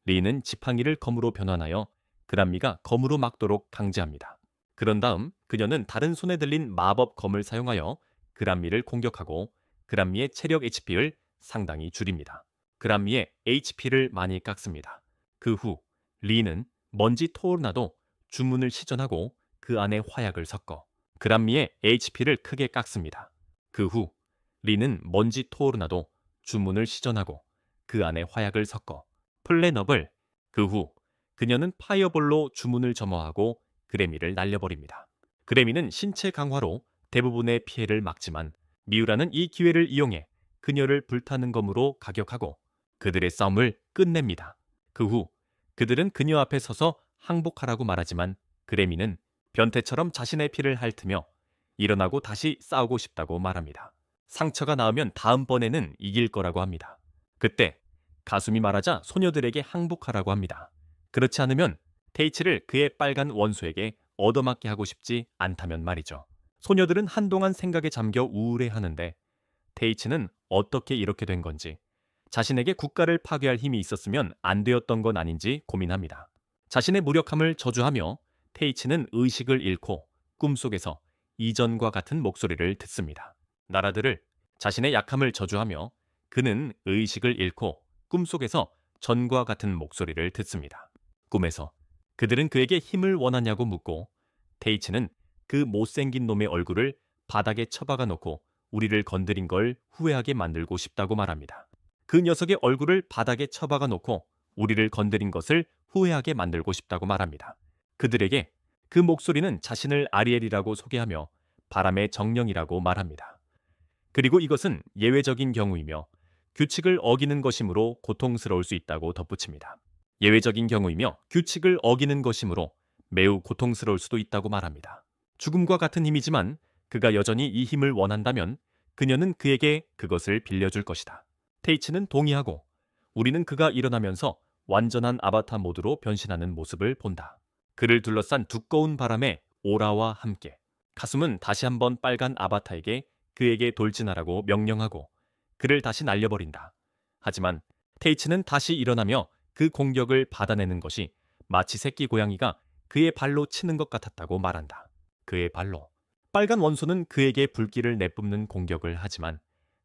린은 지팡이를 검으로 변환하여 그란미가 검으로 막도록 강제합니다. 그런 다음 그녀는 다른 손에 들린 마법 검을 사용하여 그란미를 공격하고 그란미의 체력 HP를 상당히 줄입니다. 그란미의 HP를 많이 깎습니다. 그 후 리는 먼지 토르나도 주문을 시전하고 그 안에 화약을 섞어 그란미의 HP를 크게 깎습니다. 그 후 리는 먼지 토르나도 주문을 시전하고 그 안에 화약을 섞어 플랜업을 그 후 그녀는 파이어볼로 주문을 점화하고 그레미를 날려버립니다. 그레미는 신체 강화로 대부분의 피해를 막지만 미우라는 이 기회를 이용해 그녀를 불타는 검으로 가격하고 그들의 싸움을 끝냅니다. 그 후 그들은 그녀 앞에 서서 항복하라고 말하지만 그레미는 변태처럼 자신의 피를 핥으며 일어나고 다시 싸우고 싶다고 말합니다. 상처가 나으면 다음번에는 이길 거라고 합니다. 그때 가숨이 말하자 소녀들에게 항복하라고 합니다. 그렇지 않으면 테이치를 그의 빨간 원소에게 얻어맞게 하고 싶지 않다면 말이죠. 소녀들은 한동안 생각에 잠겨 우울해하는데 테이치는 어떻게 이렇게 된 건지, 자신에게 국가를 파괴할 힘이 있었으면 안 되었던 건 아닌지 고민합니다. 자신의 무력함을 저주하며 테이치는 의식을 잃고 꿈속에서 이전과 같은 목소리를 듣습니다. 나라들을 자신의 약함을 저주하며 그는 의식을 잃고 꿈속에서 전과 같은 목소리를 듣습니다. 꿈에서 그들은 그에게 힘을 원하냐고 묻고 테이치는 그 못생긴 놈의 얼굴을 바닥에 처박아 놓고 우리를 건드린 걸 후회하게 만들고 싶다고 말합니다. 그 녀석의 얼굴을 바닥에 처박아 놓고 우리를 건드린 것을 후회하게 만들고 싶다고 말합니다. 그들에게 그 목소리는 자신을 아리엘이라고 소개하며 바람의 정령이라고 말합니다. 그리고 이것은 예외적인 경우이며 규칙을 어기는 것이므로 고통스러울 수 있다고 덧붙입니다. 예외적인 경우이며 규칙을 어기는 것이므로 매우 고통스러울 수도 있다고 말합니다. 죽음과 같은 힘이지만 그가 여전히 이 힘을 원한다면 그녀는 그에게 그것을 빌려줄 것이다. 테이치는 동의하고 우리는 그가 일어나면서 완전한 아바타 모드로 변신하는 모습을 본다. 그를 둘러싼 두꺼운 바람의 오라와 함께 카숨은 다시 한번 빨간 아바타에게 그에게 돌진하라고 명령하고 그를 다시 날려버린다. 하지만 테이치는 다시 일어나며 그 공격을 받아내는 것이 마치 새끼 고양이가 그의 발로 치는 것 같았다고 말한다. 그의 발로. 빨간 원소는 그에게 불길을 내뿜는 공격을 하지만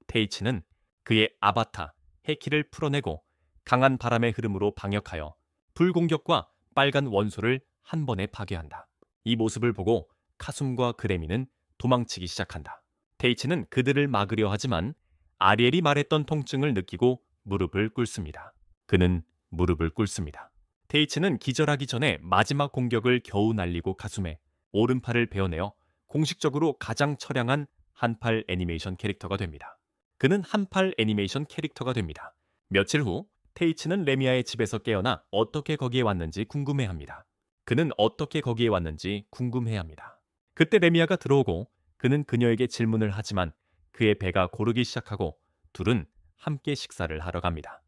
테이치는 그의 아바타 해키를 풀어내고 강한 바람의 흐름으로 방역하여 불공격과 빨간 원소를 한 번에 파괴한다. 이 모습을 보고 카숨과 그레미는 도망치기 시작한다. 테이치는 그들을 막으려 하지만 아리엘이 말했던 통증을 느끼고 무릎을 꿇습니다. 그는 무릎을 꿇습니다. 테이치는 기절하기 전에 마지막 공격을 겨우 날리고 카숨의 오른팔을 베어내어 공식적으로 가장 처량한 한팔 애니메이션 캐릭터가 됩니다. 그는 한팔 애니메이션 캐릭터가 됩니다. 며칠 후 테이치는 레미아의 집에서 깨어나 어떻게 거기에 왔는지 궁금해합니다. 그는 어떻게 거기에 왔는지 궁금해합니다. 그때 레미아가 들어오고 그는 그녀에게 질문을 하지만 그의 배가 고르기 시작하고 둘은 함께 식사를 하러 갑니다.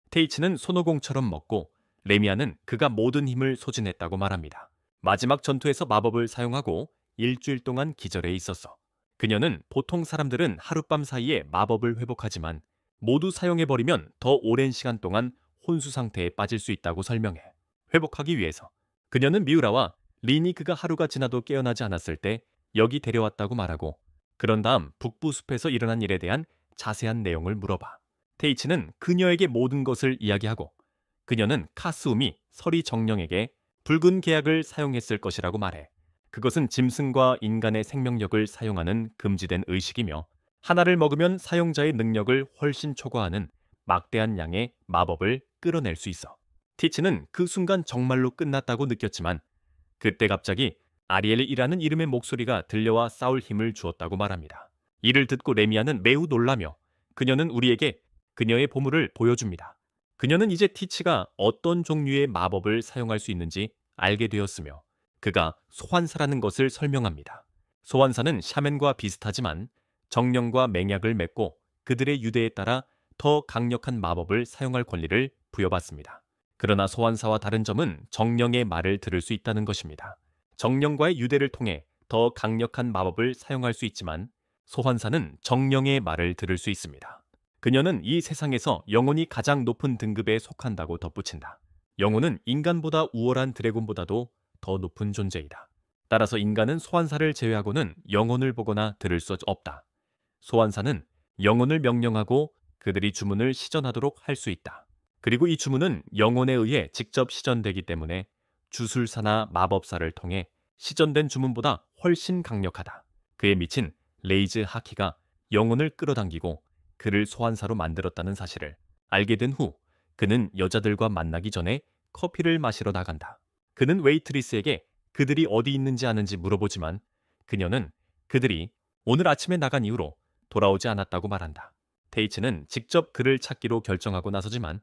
테이치는 손오공처럼 먹고 레미아는 그가 모든 힘을 소진했다고 말합니다. 마지막 전투에서 마법을 사용하고 일주일 동안 기절해 있었어. 그녀는 보통 사람들은 하룻밤 사이에 마법을 회복하지만 모두 사용해버리면 더 오랜 시간 동안 혼수 상태에 빠질 수 있다고 설명해. 회복하기 위해서 그녀는 미우라와 린이 그가 하루가 지나도 깨어나지 않았을 때 여기 데려왔다고 말하고 그런 다음 북부 숲에서 일어난 일에 대한 자세한 내용을 물어봐. 테이치는 그녀에게 모든 것을 이야기하고 그녀는 카스움이 서리 정령에게 붉은 계약을 사용했을 것이라고 말해. 그것은 짐승과 인간의 생명력을 사용하는 금지된 의식이며 하나를 먹으면 사용자의 능력을 훨씬 초과하는 막대한 양의 마법을 끌어낼 수 있어. 티치는 그 순간 정말로 끝났다고 느꼈지만 그때 갑자기 아리엘이라는 이름의 목소리가 들려와 싸울 힘을 주었다고 말합니다. 이를 듣고 레미아는 매우 놀라며 그녀는 우리에게 그녀의 보물을 보여줍니다. 그녀는 이제 티치가 어떤 종류의 마법을 사용할 수 있는지 알게 되었으며 그가 소환사라는 것을 설명합니다. 소환사는 샤맨과 비슷하지만 정령과 맹약을 맺고 그들의 유대에 따라 더 강력한 마법을 사용할 권리를 부여받습니다. 그러나 소환사와 다른 점은 정령의 말을 들을 수 있다는 것입니다. 정령과의 유대를 통해 더 강력한 마법을 사용할 수 있지만 소환사는 정령의 말을 들을 수 있습니다. 그녀는 이 세상에서 영혼이 가장 높은 등급에 속한다고 덧붙인다. 영혼은 인간보다 우월한 드래곤보다도 더 높은 존재이다. 따라서 인간은 소환사를 제외하고는 영혼을 보거나 들을 수 없다. 소환사는 영혼을 명령하고 그들이 주문을 시전하도록 할 수 있다. 그리고 이 주문은 영혼에 의해 직접 시전되기 때문에 주술사나 마법사를 통해 시전된 주문보다 훨씬 강력하다. 그에 미친 레이즈 하키가 영혼을 끌어당기고 그를 소환사로 만들었다는 사실을 알게 된 후 그는 여자들과 만나기 전에 커피를 마시러 나간다. 그는 웨이트리스에게 그들이 어디 있는지 아는지 물어보지만 그녀는 그들이 오늘 아침에 나간 이후로 돌아오지 않았다고 말한다. 테이츠는 직접 그를 찾기로 결정하고 나서지만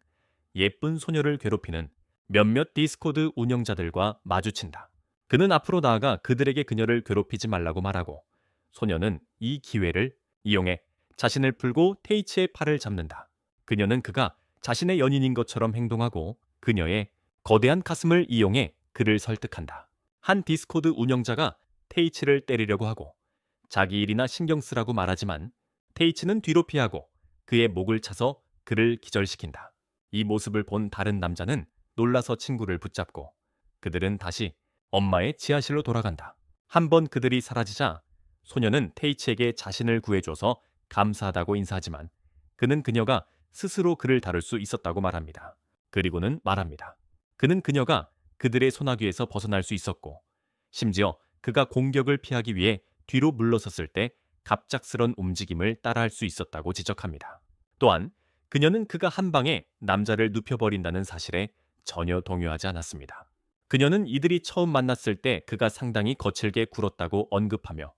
예쁜 소녀를 괴롭히는 몇몇 디스코드 운영자들과 마주친다. 그는 앞으로 나아가 그들에게 그녀를 괴롭히지 말라고 말하고 소녀는 이 기회를 이용해 자신을 풀고 테이츠의 팔을 잡는다. 그녀는 그가 자신의 연인인 것처럼 행동하고 그녀의 거대한 가슴을 이용해 그를 설득한다. 한 디스코드 운영자가 테이츠를 때리려고 하고 자기 일이나 신경 쓰라고 말하지만 테이츠는 뒤로 피하고 그의 목을 차서 그를 기절시킨다. 이 모습을 본 다른 남자는 놀라서 친구를 붙잡고 그들은 다시 엄마의 지하실로 돌아간다. 한번 그들이 사라지자 소녀는 테이츠에게 자신을 구해줘서 감사하다고 인사하지만 그는 그녀가 스스로 그를 다룰 수 있었다고 말합니다. 그리고는 말합니다. 그는 그녀가 그들의 소나귀에서 벗어날 수 있었고 심지어 그가 공격을 피하기 위해 뒤로 물러섰을 때 갑작스런 움직임을 따라할 수 있었다고 지적합니다. 또한 그녀는 그가 한 방에 남자를 눕혀버린다는 사실에 전혀 동요하지 않았습니다. 그녀는 이들이 처음 만났을 때 그가 상당히 거칠게 굴었다고 언급하며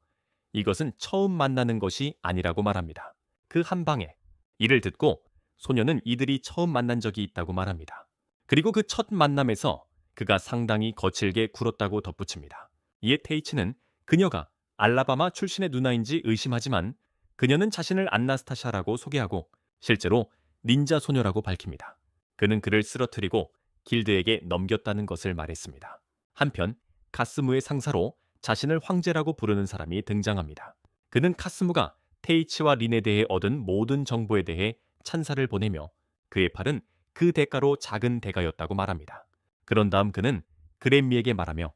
이것은 처음 만나는 것이 아니라고 말합니다. 그 한 방에 이를 듣고 소녀는 이들이 처음 만난 적이 있다고 말합니다. 그리고 그 첫 만남에서 그가 상당히 거칠게 굴었다고 덧붙입니다. 이에 테이츠는 그녀가 알라바마 출신의 누나인지 의심하지만 그녀는 자신을 안나스타샤라고 소개하고 실제로 닌자 소녀라고 밝힙니다. 그는 그를 쓰러뜨리고 길드에게 넘겼다는 것을 말했습니다. 한편 카스무의 상사로 자신을 황제라고 부르는 사람이 등장합니다. 그는 카스무가 테이치와 린에 대해 얻은 모든 정보에 대해 찬사를 보내며 그의 팔은 그 대가로 작은 대가였다고 말합니다. 그런 다음 그는 그랜미에게 말하며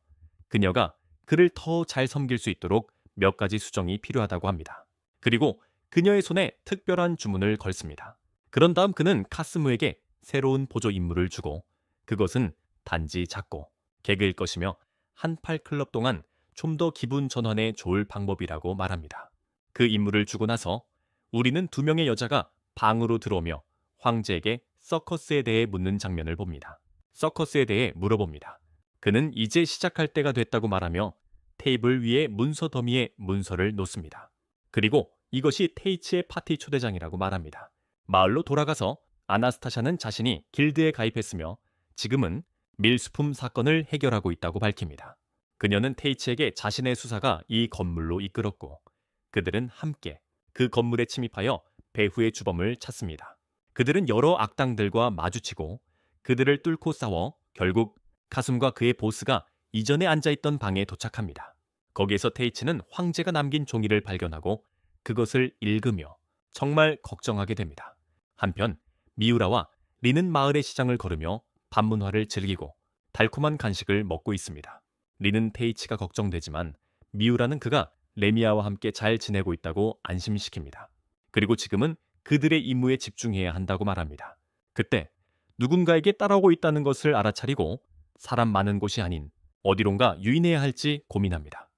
그녀가 그를 더 잘 섬길 수 있도록 몇 가지 수정이 필요하다고 합니다. 그리고 그녀의 손에 특별한 주문을 걸습니다. 그런 다음 그는 카스무에게 새로운 보조 임무를 주고 그것은 단지 작고 개그일 것이며 한팔 클럽 동안 좀 더 기분 전환에 좋을 방법이라고 말합니다. 그 임무를 주고 나서 우리는 두 명의 여자가 방으로 들어오며 황제에게 서커스에 대해 묻는 장면을 봅니다. 서커스에 대해 물어봅니다. 그는 이제 시작할 때가 됐다고 말하며 테이블 위에 문서 더미에 문서를 놓습니다. 그리고 이것이 테이츠의 파티 초대장이라고 말합니다. 마을로 돌아가서 아나스타샤는 자신이 길드에 가입했으며 지금은 밀수품 사건을 해결하고 있다고 밝힙니다. 그녀는 테이츠에게 자신의 수사가 이 건물로 이끌었고 그들은 함께 그 건물에 침입하여 배후의 주범을 찾습니다. 그들은 여러 악당들과 마주치고 그들을 뚫고 싸워 결국 카숨과 그의 보스가 이전에 앉아있던 방에 도착합니다. 거기에서 테이츠는 황제가 남긴 종이를 발견하고 그것을 읽으며 정말 걱정하게 됩니다. 한편 미우라와 린은 마을의 시장을 걸으며 반문화를 즐기고 달콤한 간식을 먹고 있습니다. 린은 테이치가 걱정되지만 미우라는 그가 레미아와 함께 잘 지내고 있다고 안심시킵니다. 그리고 지금은 그들의 임무에 집중해야 한다고 말합니다. 그때 누군가에게 따라오고 있다는 것을 알아차리고 사람 많은 곳이 아닌 어디론가 유인해야 할지 고민합니다.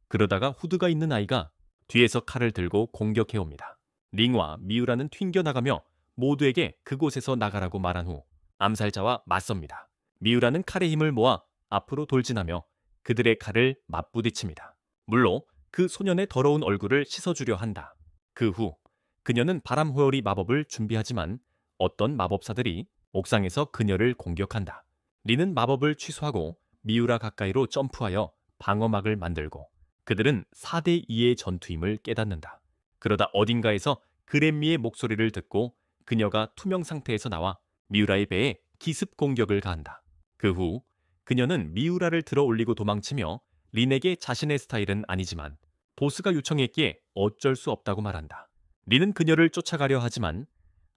그러다가 후드가 있는 아이가 뒤에서 칼을 들고 공격해옵니다. 링과 미우라는 튕겨나가며 모두에게 그곳에서 나가라고 말한 후 암살자와 맞섭니다. 미우라는 칼의 힘을 모아 앞으로 돌진하며 그들의 칼을 맞부딪힙니다. 물로 그 소년의 더러운 얼굴을 씻어주려 한다. 그 후 그녀는 바람 호열이 마법을 준비하지만 어떤 마법사들이 옥상에서 그녀를 공격한다. 린은 마법을 취소하고 미우라 가까이로 점프하여 방어막을 만들고 그들은 4대2의 전투임을 깨닫는다. 그러다 어딘가에서 그랜미의 목소리를 듣고 그녀가 투명 상태에서 나와 미우라의 배에 기습 공격을 가한다. 그 후 그녀는 미우라를 들어 올리고 도망치며 린에게 자신의 스타일은 아니지만 보스가 요청했기에 어쩔 수 없다고 말한다. 린은 그녀를 쫓아가려 하지만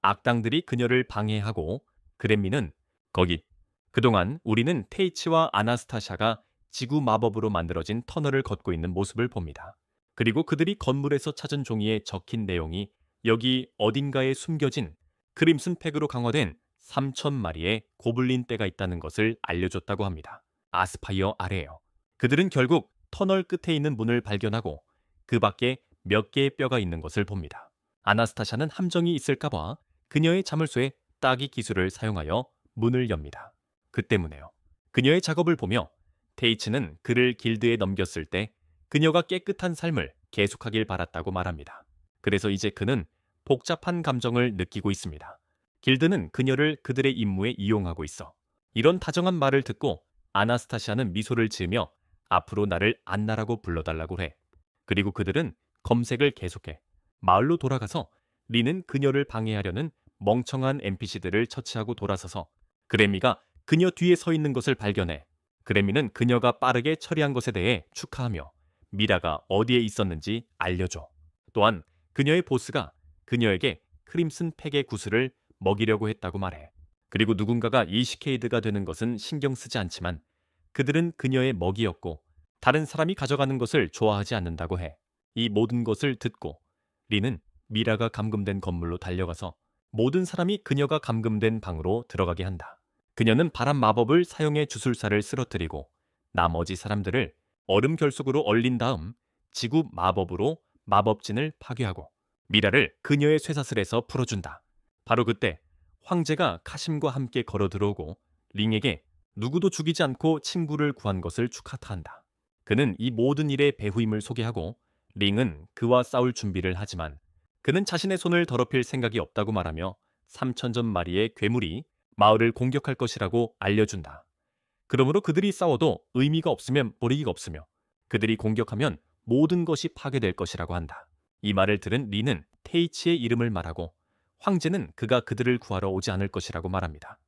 악당들이 그녀를 방해하고 그랜미는 거기 그동안 우리는 테이치와 아나스타샤가 지구 마법으로 만들어진 터널을 걷고 있는 모습을 봅니다. 그리고 그들이 건물에서 찾은 종이에 적힌 내용이 여기 어딘가에 숨겨진 크림슨 팩으로 강화된 3,000마리의 고블린 떼가 있다는 것을 알려줬다고 합니다. 아스파이어 아래에요. 그들은 결국 터널 끝에 있는 문을 발견하고 그 밖에 몇 개의 뼈가 있는 것을 봅니다. 아나스타샤는 함정이 있을까봐 그녀의 자물쇠 따기 기술을 사용하여 문을 엽니다. 그 때문에요. 그녀의 작업을 보며 테이츠는 그를 길드에 넘겼을 때 그녀가 깨끗한 삶을 계속하길 바랐다고 말합니다. 그래서 이제 그는 복잡한 감정을 느끼고 있습니다. 길드는 그녀를 그들의 임무에 이용하고 있어. 이런 다정한 말을 듣고 아나스타시아는 미소를 지으며 앞으로 나를 안나라고 불러달라고 해. 그리고 그들은 검색을 계속해. 마을로 돌아가서 리는 그녀를 방해하려는 멍청한 NPC들을 처치하고 돌아서서 그레미가 그녀 뒤에 서 있는 것을 발견해. 그레미는 그녀가 빠르게 처리한 것에 대해 축하하며 미라가 어디에 있었는지 알려줘. 또한 그녀의 보스가 그녀에게 크림슨 팩의 구슬을 먹이려고 했다고 말해. 그리고 누군가가 이시케이드가 되는 것은 신경 쓰지 않지만 그들은 그녀의 먹이였고 다른 사람이 가져가는 것을 좋아하지 않는다고 해. 이 모든 것을 듣고 리는 미라가 감금된 건물로 달려가서 모든 사람이 그녀가 감금된 방으로 들어가게 한다. 그녀는 바람 마법을 사용해 주술사를 쓰러뜨리고 나머지 사람들을 얼음 결속으로 얼린 다음 지구 마법으로 마법진을 파괴하고 미라를 그녀의 쇠사슬에서 풀어준다. 바로 그때 황제가 카심과 함께 걸어 들어오고 링에게 누구도 죽이지 않고 친구를 구한 것을 축하한다. 그는 이 모든 일의 배후임을 소개하고 링은 그와 싸울 준비를 하지만 그는 자신의 손을 더럽힐 생각이 없다고 말하며 3,000전 마리의 괴물이 마을을 공격할 것이라고 알려준다. 그러므로 그들이 싸워도 의미가 없으면 버리기가 없으며 그들이 공격하면 모든 것이 파괴될 것이라고 한다. 이 말을 들은 리는 테이치의 이름을 말하고 황제는 그가 그들을 구하러 오지 않을 것이라고 말합니다.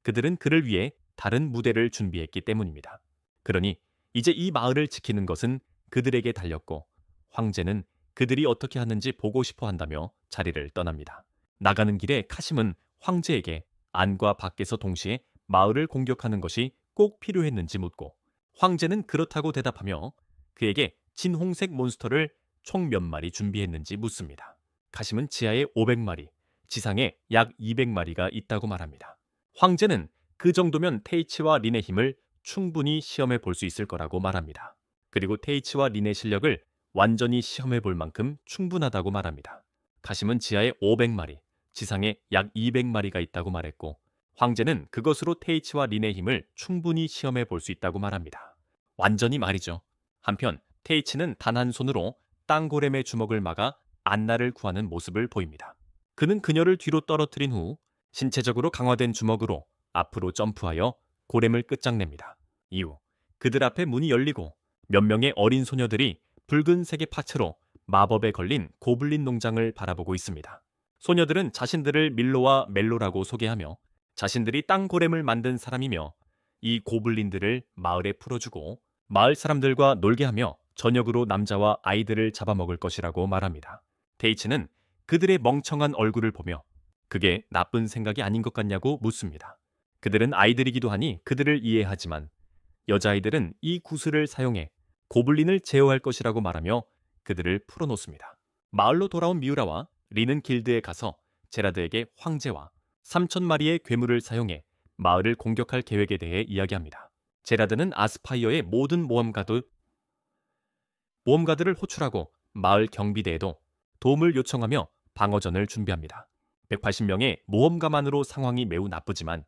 그들은 그를 위해 다른 무대를 준비했기 때문입니다. 그러니 이제 이 마을을 지키는 것은 그들에게 달렸고 황제는 그들이 어떻게 하는지 보고 싶어 한다며 자리를 떠납니다. 나가는 길에 카심은 황제에게 안과 밖에서 동시에 마을을 공격하는 것이 꼭 필요했는지 묻고 황제는 그렇다고 대답하며 그에게 진홍색 몬스터를 총 몇 마리 준비했는지 묻습니다. 카심은 지하에 500마리, 지상에 약 200마리가 있다고 말합니다. 황제는 그 정도면 테이치와 린의 힘을 충분히 시험해 볼 수 있을 거라고 말합니다. 그리고 테이치와 린의 실력을 완전히 시험해 볼 만큼 충분하다고 말합니다. 카심은 지하에 500마리, 지상에 약 200마리가 있다고 말했고 황제는 그것으로 테이치와 린의 힘을 충분히 시험해 볼 수 있다고 말합니다. 완전히 말이죠. 한편 테이치는 단 한 손으로 땅고렘의 주먹을 막아 안나를 구하는 모습을 보입니다. 그는 그녀를 뒤로 떨어뜨린 후 신체적으로 강화된 주먹으로 앞으로 점프하여 고렘을 끝장냅니다. 이후 그들 앞에 문이 열리고 몇 명의 어린 소녀들이 붉은색의 파츠로 마법에 걸린 고블린 농장을 바라보고 있습니다. 소녀들은 자신들을 밀로와 멜로라고 소개하며 자신들이 땅고렘을 만든 사람이며 이 고블린들을 마을에 풀어주고 마을 사람들과 놀게 하며 저녁으로 남자와 아이들을 잡아먹을 것이라고 말합니다. 테이츠는 그들의 멍청한 얼굴을 보며 그게 나쁜 생각이 아닌 것 같냐고 묻습니다. 그들은 아이들이기도 하니 그들을 이해하지만 여자아이들은 이 구슬을 사용해 고블린을 제어할 것이라고 말하며 그들을 풀어놓습니다. 마을로 돌아온 미우라와 리는 길드에 가서 제라드에게 황제와 3,000마리의 괴물을 사용해 마을을 공격할 계획에 대해 이야기합니다. 제라드는 아스파이어의 모든 모험가들을 호출하고 마을 경비대에도 도움을 요청하며 방어전을 준비합니다. 180명의 모험가만으로 상황이 매우 나쁘지만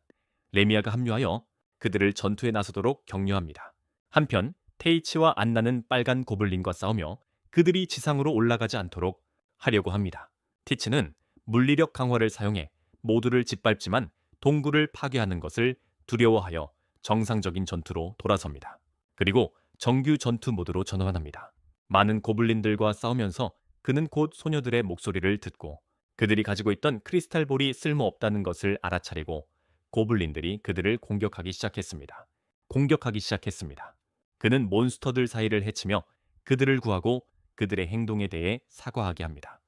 레미아가 합류하여 그들을 전투에 나서도록 격려합니다. 한편 테이치와 안나는 빨간 고블린과 싸우며 그들이 지상으로 올라가지 않도록 하려고 합니다. 티치는 물리력 강화를 사용해 모두를 짓밟지만 동굴을 파괴하는 것을 두려워하여 정상적인 전투로 돌아섭니다. 그리고 정규 전투 모드로 전환합니다. 많은 고블린들과 싸우면서 그는 곧 소녀들의 목소리를 듣고 그들이 가지고 있던 크리스탈볼이 쓸모없다는 것을 알아차리고 고블린들이 그들을 공격하기 시작했습니다. 그는 몬스터들 사이를 헤치며 그들을 구하고 그들의 행동에 대해 사과하게 합니다.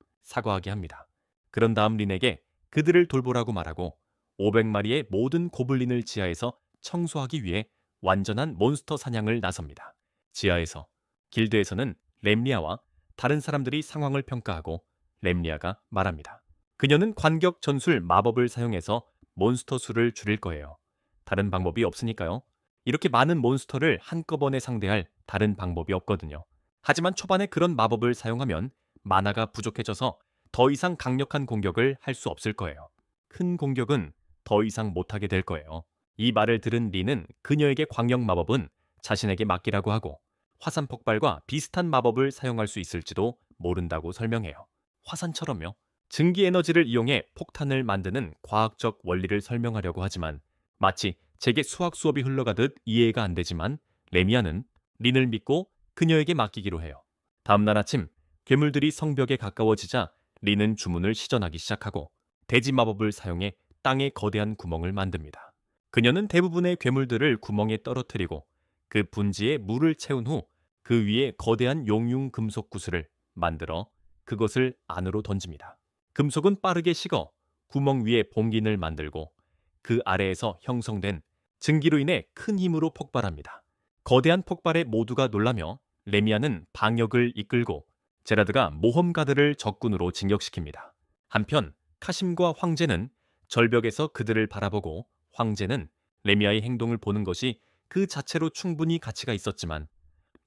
그런 다음 린에게 그들을 돌보라고 말하고 500마리의 모든 고블린을 지하에서 청소하기 위해 완전한 몬스터 사냥을 나섭니다. 지하에서, 길드에서는 렘리아와 다른 사람들이 상황을 평가하고 렘리아가 말합니다. 그녀는 관격 전술 마법을 사용해서 몬스터 수를 줄일 거예요. 다른 방법이 없으니까요. 이렇게 많은 몬스터를 한꺼번에 상대할 다른 방법이 없거든요. 하지만 초반에 그런 마법을 사용하면 마나가 부족해져서 더 이상 강력한 공격을 할 수 없을 거예요. 큰 공격은 더 이상 못하게 될 거예요. 이 말을 들은 리는 그녀에게 광역 마법은 자신에게 맡기라고 하고 화산 폭발과 비슷한 마법을 사용할 수 있을지도 모른다고 설명해요. 화산처럼요. 증기 에너지를 이용해 폭탄을 만드는 과학적 원리를 설명하려고 하지만 마치 제게 수학 수업이 흘러가듯 이해가 안 되지만 레미아는 린을 믿고 그녀에게 맡기기로 해요. 다음날 아침 괴물들이 성벽에 가까워지자 린은 주문을 시전하기 시작하고 대지 마법을 사용해 땅에 거대한 구멍을 만듭니다. 그녀는 대부분의 괴물들을 구멍에 떨어뜨리고 그 분지에 물을 채운 후 그 위에 거대한 용융 금속 구슬을 만들어 그것을 안으로 던집니다. 금속은 빠르게 식어 구멍 위에 봉긴을 만들고 그 아래에서 형성된 증기로 인해 큰 힘으로 폭발합니다. 거대한 폭발에 모두가 놀라며 레미아는 방역을 이끌고 제라드가 모험가들을 적군으로 진격시킵니다. 한편 카심과 황제는 절벽에서 그들을 바라보고 황제는 레미아의 행동을 보는 것이 그 자체로 충분히 가치가 있었지만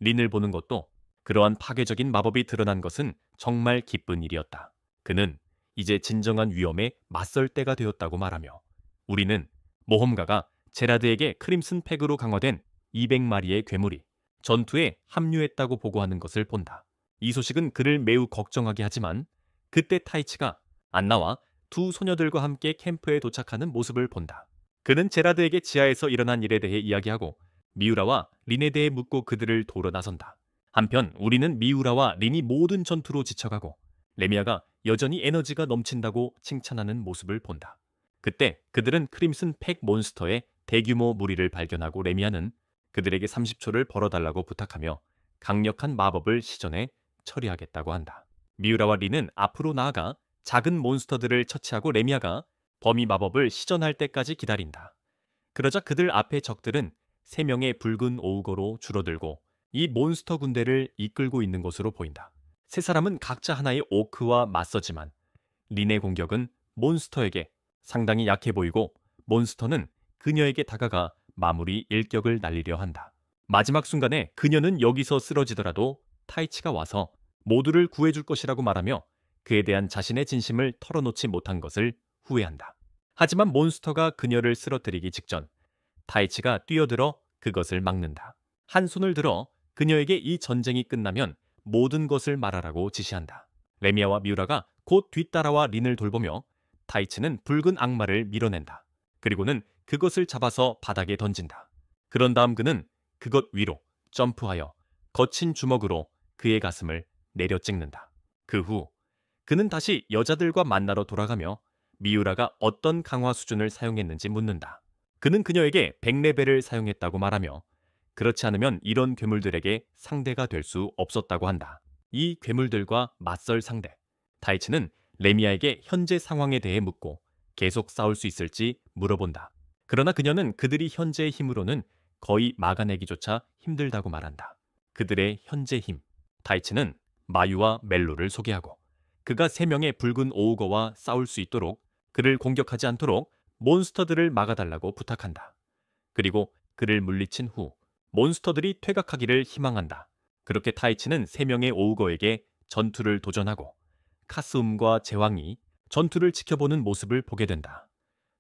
린을 보는 것도 그러한 파괴적인 마법이 드러난 것은 정말 기쁜 일이었다. 그는 이제 진정한 위험에 맞설 때가 되었다고 말하며 우리는 모험가가 제라드에게 크림슨 팩으로 강화된 200마리의 괴물이 전투에 합류했다고 보고하는 것을 본다. 이 소식은 그를 매우 걱정하게 하지만 그때 타이치가 안나와 두 소녀들과 함께 캠프에 도착하는 모습을 본다. 그는 제라드에게 지하에서 일어난 일에 대해 이야기하고 미우라와 린에 대해 묻고 그들을 도러 나선다. 한편 우리는 미우라와 린이 모든 전투로 지쳐가고 레미아가 여전히 에너지가 넘친다고 칭찬하는 모습을 본다. 그때 그들은 크림슨 팩 몬스터의 대규모 무리를 발견하고 레미아는 그들에게 30초를 벌어달라고 부탁하며 강력한 마법을 시전해 처리하겠다고 한다. 미우라와 린은 앞으로 나아가 작은 몬스터들을 처치하고 레미아가 범위 마법을 시전할 때까지 기다린다. 그러자 그들 앞의 적들은 3명의 붉은 오우거로 줄어들고 이 몬스터 군대를 이끌고 있는 것으로 보인다. 세 사람은 각자 하나의 오크와 맞서지만 린의 공격은 몬스터에게 상당히 약해 보이고 몬스터는 그녀에게 다가가 마무리 일격을 날리려 한다. 마지막 순간에 그녀는 여기서 쓰러지더라도 타이치가 와서 모두를 구해줄 것이라고 말하며 그에 대한 자신의 진심을 털어놓지 못한 것을 후회한다. 하지만 몬스터가 그녀를 쓰러뜨리기 직전 타이치가 뛰어들어 그것을 막는다. 한 손을 들어 그녀에게 이 전쟁이 끝나면 모든 것을 말하라고 지시한다. 레미아와 미우라가 곧 뒤따라와 린을 돌보며 타이치는 붉은 악마를 밀어낸다. 그리고는 그것을 잡아서 바닥에 던진다. 그런 다음 그는 그것 위로 점프하여 거친 주먹으로 그의 가슴을 내려 찍는다. 그 후 그는 다시 여자들과 만나러 돌아가며 미우라가 어떤 강화 수준을 사용했는지 묻는다. 그는 그녀에게 100레벨을 사용했다고 말하며 그렇지 않으면 이런 괴물들에게 상대가 될 수 없었다고 한다. 이 괴물들과 맞설 상대 타이치는 레미아에게 현재 상황에 대해 묻고 계속 싸울 수 있을지 물어본다. 그러나 그녀는 그들이 현재의 힘으로는 거의 막아내기조차 힘들다고 말한다. 그들의 현재 힘 타이치는 마유와 멜로를 소개하고 그가 3명의 붉은 오우거와 싸울 수 있도록 그를 공격하지 않도록 몬스터들을 막아달라고 부탁한다. 그리고 그를 물리친 후 몬스터들이 퇴각하기를 희망한다. 그렇게 타이치는 3명의 오우거에게 전투를 도전하고 카스움과 제왕이 전투를 지켜보는 모습을 보게 된다.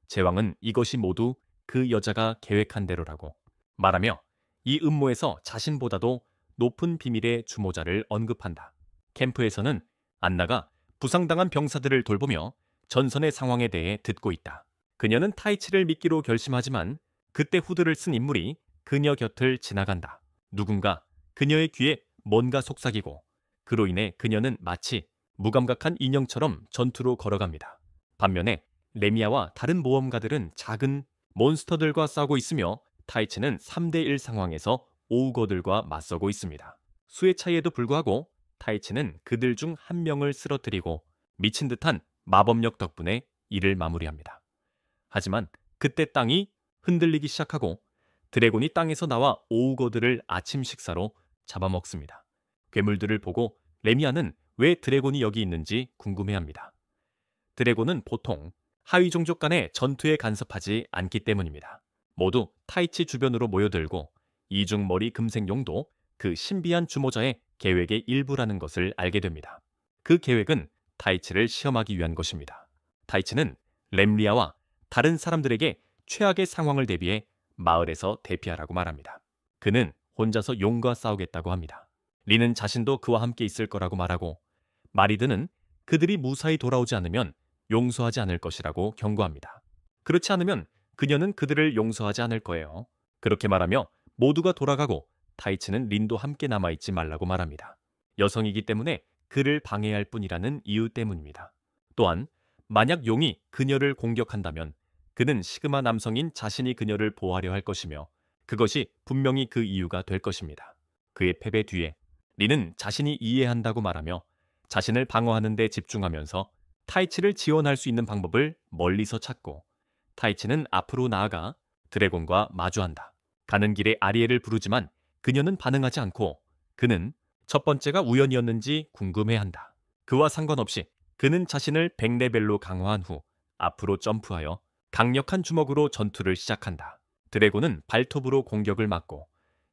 제왕은 이것이 모두 그 여자가 계획한 대로라고 말하며 이 음모에서 자신보다도 높은 비밀의 주모자를 언급한다. 캠프에서는 안나가 부상당한 병사들을 돌보며 전선의 상황에 대해 듣고 있다. 그녀는 타이치를 믿기로 결심하지만 그때 후드를 쓴 인물이 그녀 곁을 지나간다. 누군가 그녀의 귀에 뭔가 속삭이고 그로 인해 그녀는 마치 무감각한 인형처럼 전투로 걸어갑니다. 반면에 레미아와 다른 모험가들은 작은 몬스터들과 싸우고 있으며 타이치는 3대1 상황에서 오우거들과 맞서고 있습니다. 수의 차이에도 불구하고 타이치는 그들 중 한 명을 쓰러뜨리고 미친 듯한 마법력 덕분에 일을 마무리합니다. 하지만 그때 땅이 흔들리기 시작하고 드래곤이 땅에서 나와 오우거드를 아침 식사로 잡아먹습니다. 괴물들을 보고 레미아는 왜 드래곤이 여기 있는지 궁금해합니다. 드래곤은 보통 하위 종족 간의 전투에 간섭하지 않기 때문입니다. 모두 타이치 주변으로 모여들고 이중머리 금색용도 그 신비한 주모자의 계획의 일부라는 것을 알게 됩니다. 그 계획은 타이치를 시험하기 위한 것입니다. 타이치는 렘리아와 다른 사람들에게 최악의 상황을 대비해 마을에서 대피하라고 말합니다. 그는 혼자서 용과 싸우겠다고 합니다. 리는 자신도 그와 함께 있을 거라고 말하고 마리드는 그들이 무사히 돌아오지 않으면 용서하지 않을 것이라고 경고합니다. 그렇지 않으면 그녀는 그들을 용서하지 않을 거예요. 그렇게 말하며 모두가 돌아가고 타이치는 린도 함께 남아있지 말라고 말합니다. 여성이기 때문에 그를 방해할 뿐이라는 이유 때문입니다. 또한 만약 용이 그녀를 공격한다면 그는 시그마 남성인 자신이 그녀를 보호하려 할 것이며 그것이 분명히 그 이유가 될 것입니다. 그의 패배 뒤에 리는 자신이 이해한다고 말하며 자신을 방어하는 데 집중하면서 타이치를 지원할 수 있는 방법을 멀리서 찾고 타이치는 앞으로 나아가 드래곤과 마주한다. 가는 길에 아리엘을 부르지만 그녀는 반응하지 않고 그는 첫 번째가 우연이었는지 궁금해한다. 그와 상관없이 그는 자신을 100레벨로 강화한 후 앞으로 점프하여 강력한 주먹으로 전투를 시작한다. 드래곤은 발톱으로 공격을 막고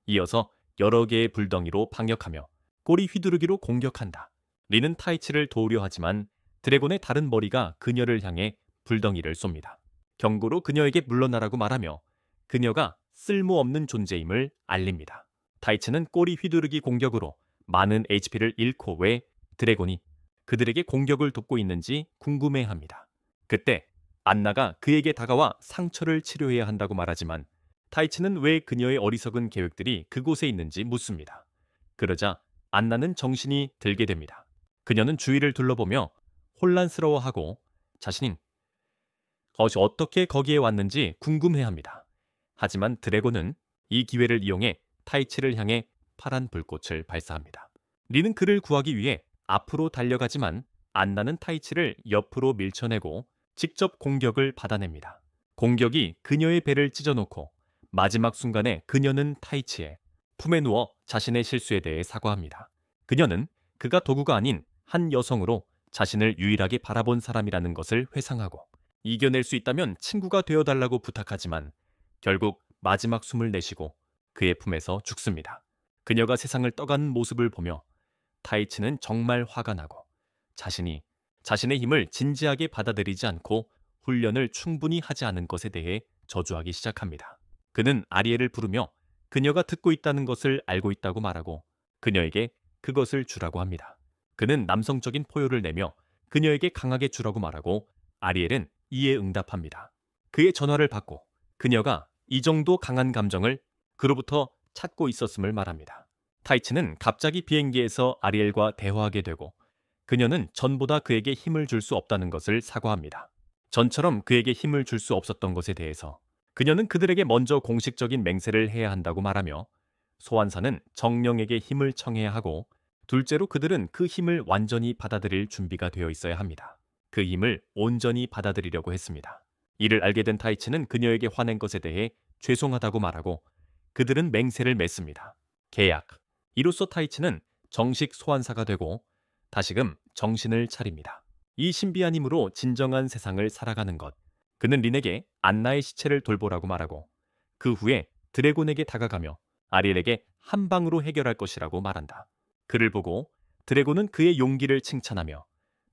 이어서 여러 개의 불덩이로 방역하며 꼬리 휘두르기로 공격한다. 리는 타이치를 도우려 하지만 드래곤의 다른 머리가 그녀를 향해 불덩이를 쏩니다. 경고로 그녀에게 물러나라고 말하며 그녀가 쓸모없는 존재임을 알립니다. 타이치는 꼬리 휘두르기 공격으로 많은 HP를 잃고 왜 드래곤이 그들에게 공격을 돕고 있는지 궁금해합니다. 그때 안나가 그에게 다가와 상처를 치료해야 한다고 말하지만 타이치는 왜 그녀의 어리석은 계획들이 그곳에 있는지 묻습니다. 그러자 안나는 정신이 들게 됩니다. 그녀는 주위를 둘러보며 혼란스러워하고 자신이 어떻게 거기에 왔는지 궁금해합니다. 하지만 드래곤은 이 기회를 이용해 타이치를 향해 파란 불꽃을 발사합니다. 리는 그를 구하기 위해 앞으로 달려가지만 안나는 타이치를 옆으로 밀쳐내고 직접 공격을 받아냅니다. 공격이 그녀의 배를 찢어놓고 마지막 순간에 그녀는 타이치의 품에 누워 자신의 실수에 대해 사과합니다. 그녀는 그가 도구가 아닌 한 여성으로 자신을 유일하게 바라본 사람이라는 것을 회상하고 이겨낼 수 있다면 친구가 되어달라고 부탁하지만 결국 마지막 숨을 내쉬고 그의 품에서 죽습니다. 그녀가 세상을 떠가는 모습을 보며 타이치는 정말 화가 나고 자신이 자신의 힘을 진지하게 받아들이지 않고 훈련을 충분히 하지 않은 것에 대해 저주하기 시작합니다. 그는 아리엘을 부르며 그녀가 듣고 있다는 것을 알고 있다고 말하고 그녀에게 그것을 주라고 합니다. 그는 남성적인 포효를 내며 그녀에게 강하게 주라고 말하고 아리엘은 이에 응답합니다. 그의 전화를 받고 그녀가 이 정도 강한 감정을 그로부터 찾고 있었음을 말합니다. 타이치는 갑자기 비행기에서 아리엘과 대화하게 되고 그녀는 전보다 그에게 힘을 줄 수 없다는 것을 사과합니다. 전처럼 그에게 힘을 줄 수 없었던 것에 대해서 그녀는 그들에게 먼저 공식적인 맹세를 해야 한다고 말하며 소환사는 정령에게 힘을 청해야 하고 둘째로 그들은 그 힘을 완전히 받아들일 준비가 되어 있어야 합니다. 그 힘을 온전히 받아들이려고 했습니다. 이를 알게 된 타이치는 그녀에게 화낸 것에 대해 죄송하다고 말하고 그들은 맹세를 맺습니다. 계약. 이로써 타이치는 정식 소환사가 되고 다시금 정신을 차립니다. 이 신비한 힘으로 진정한 세상을 살아가는 것. 그는 린에게 안나의 시체를 돌보라고 말하고 그 후에 드래곤에게 다가가며 아리엘에게 한 방으로 해결할 것이라고 말한다. 그를 보고 드래곤은 그의 용기를 칭찬하며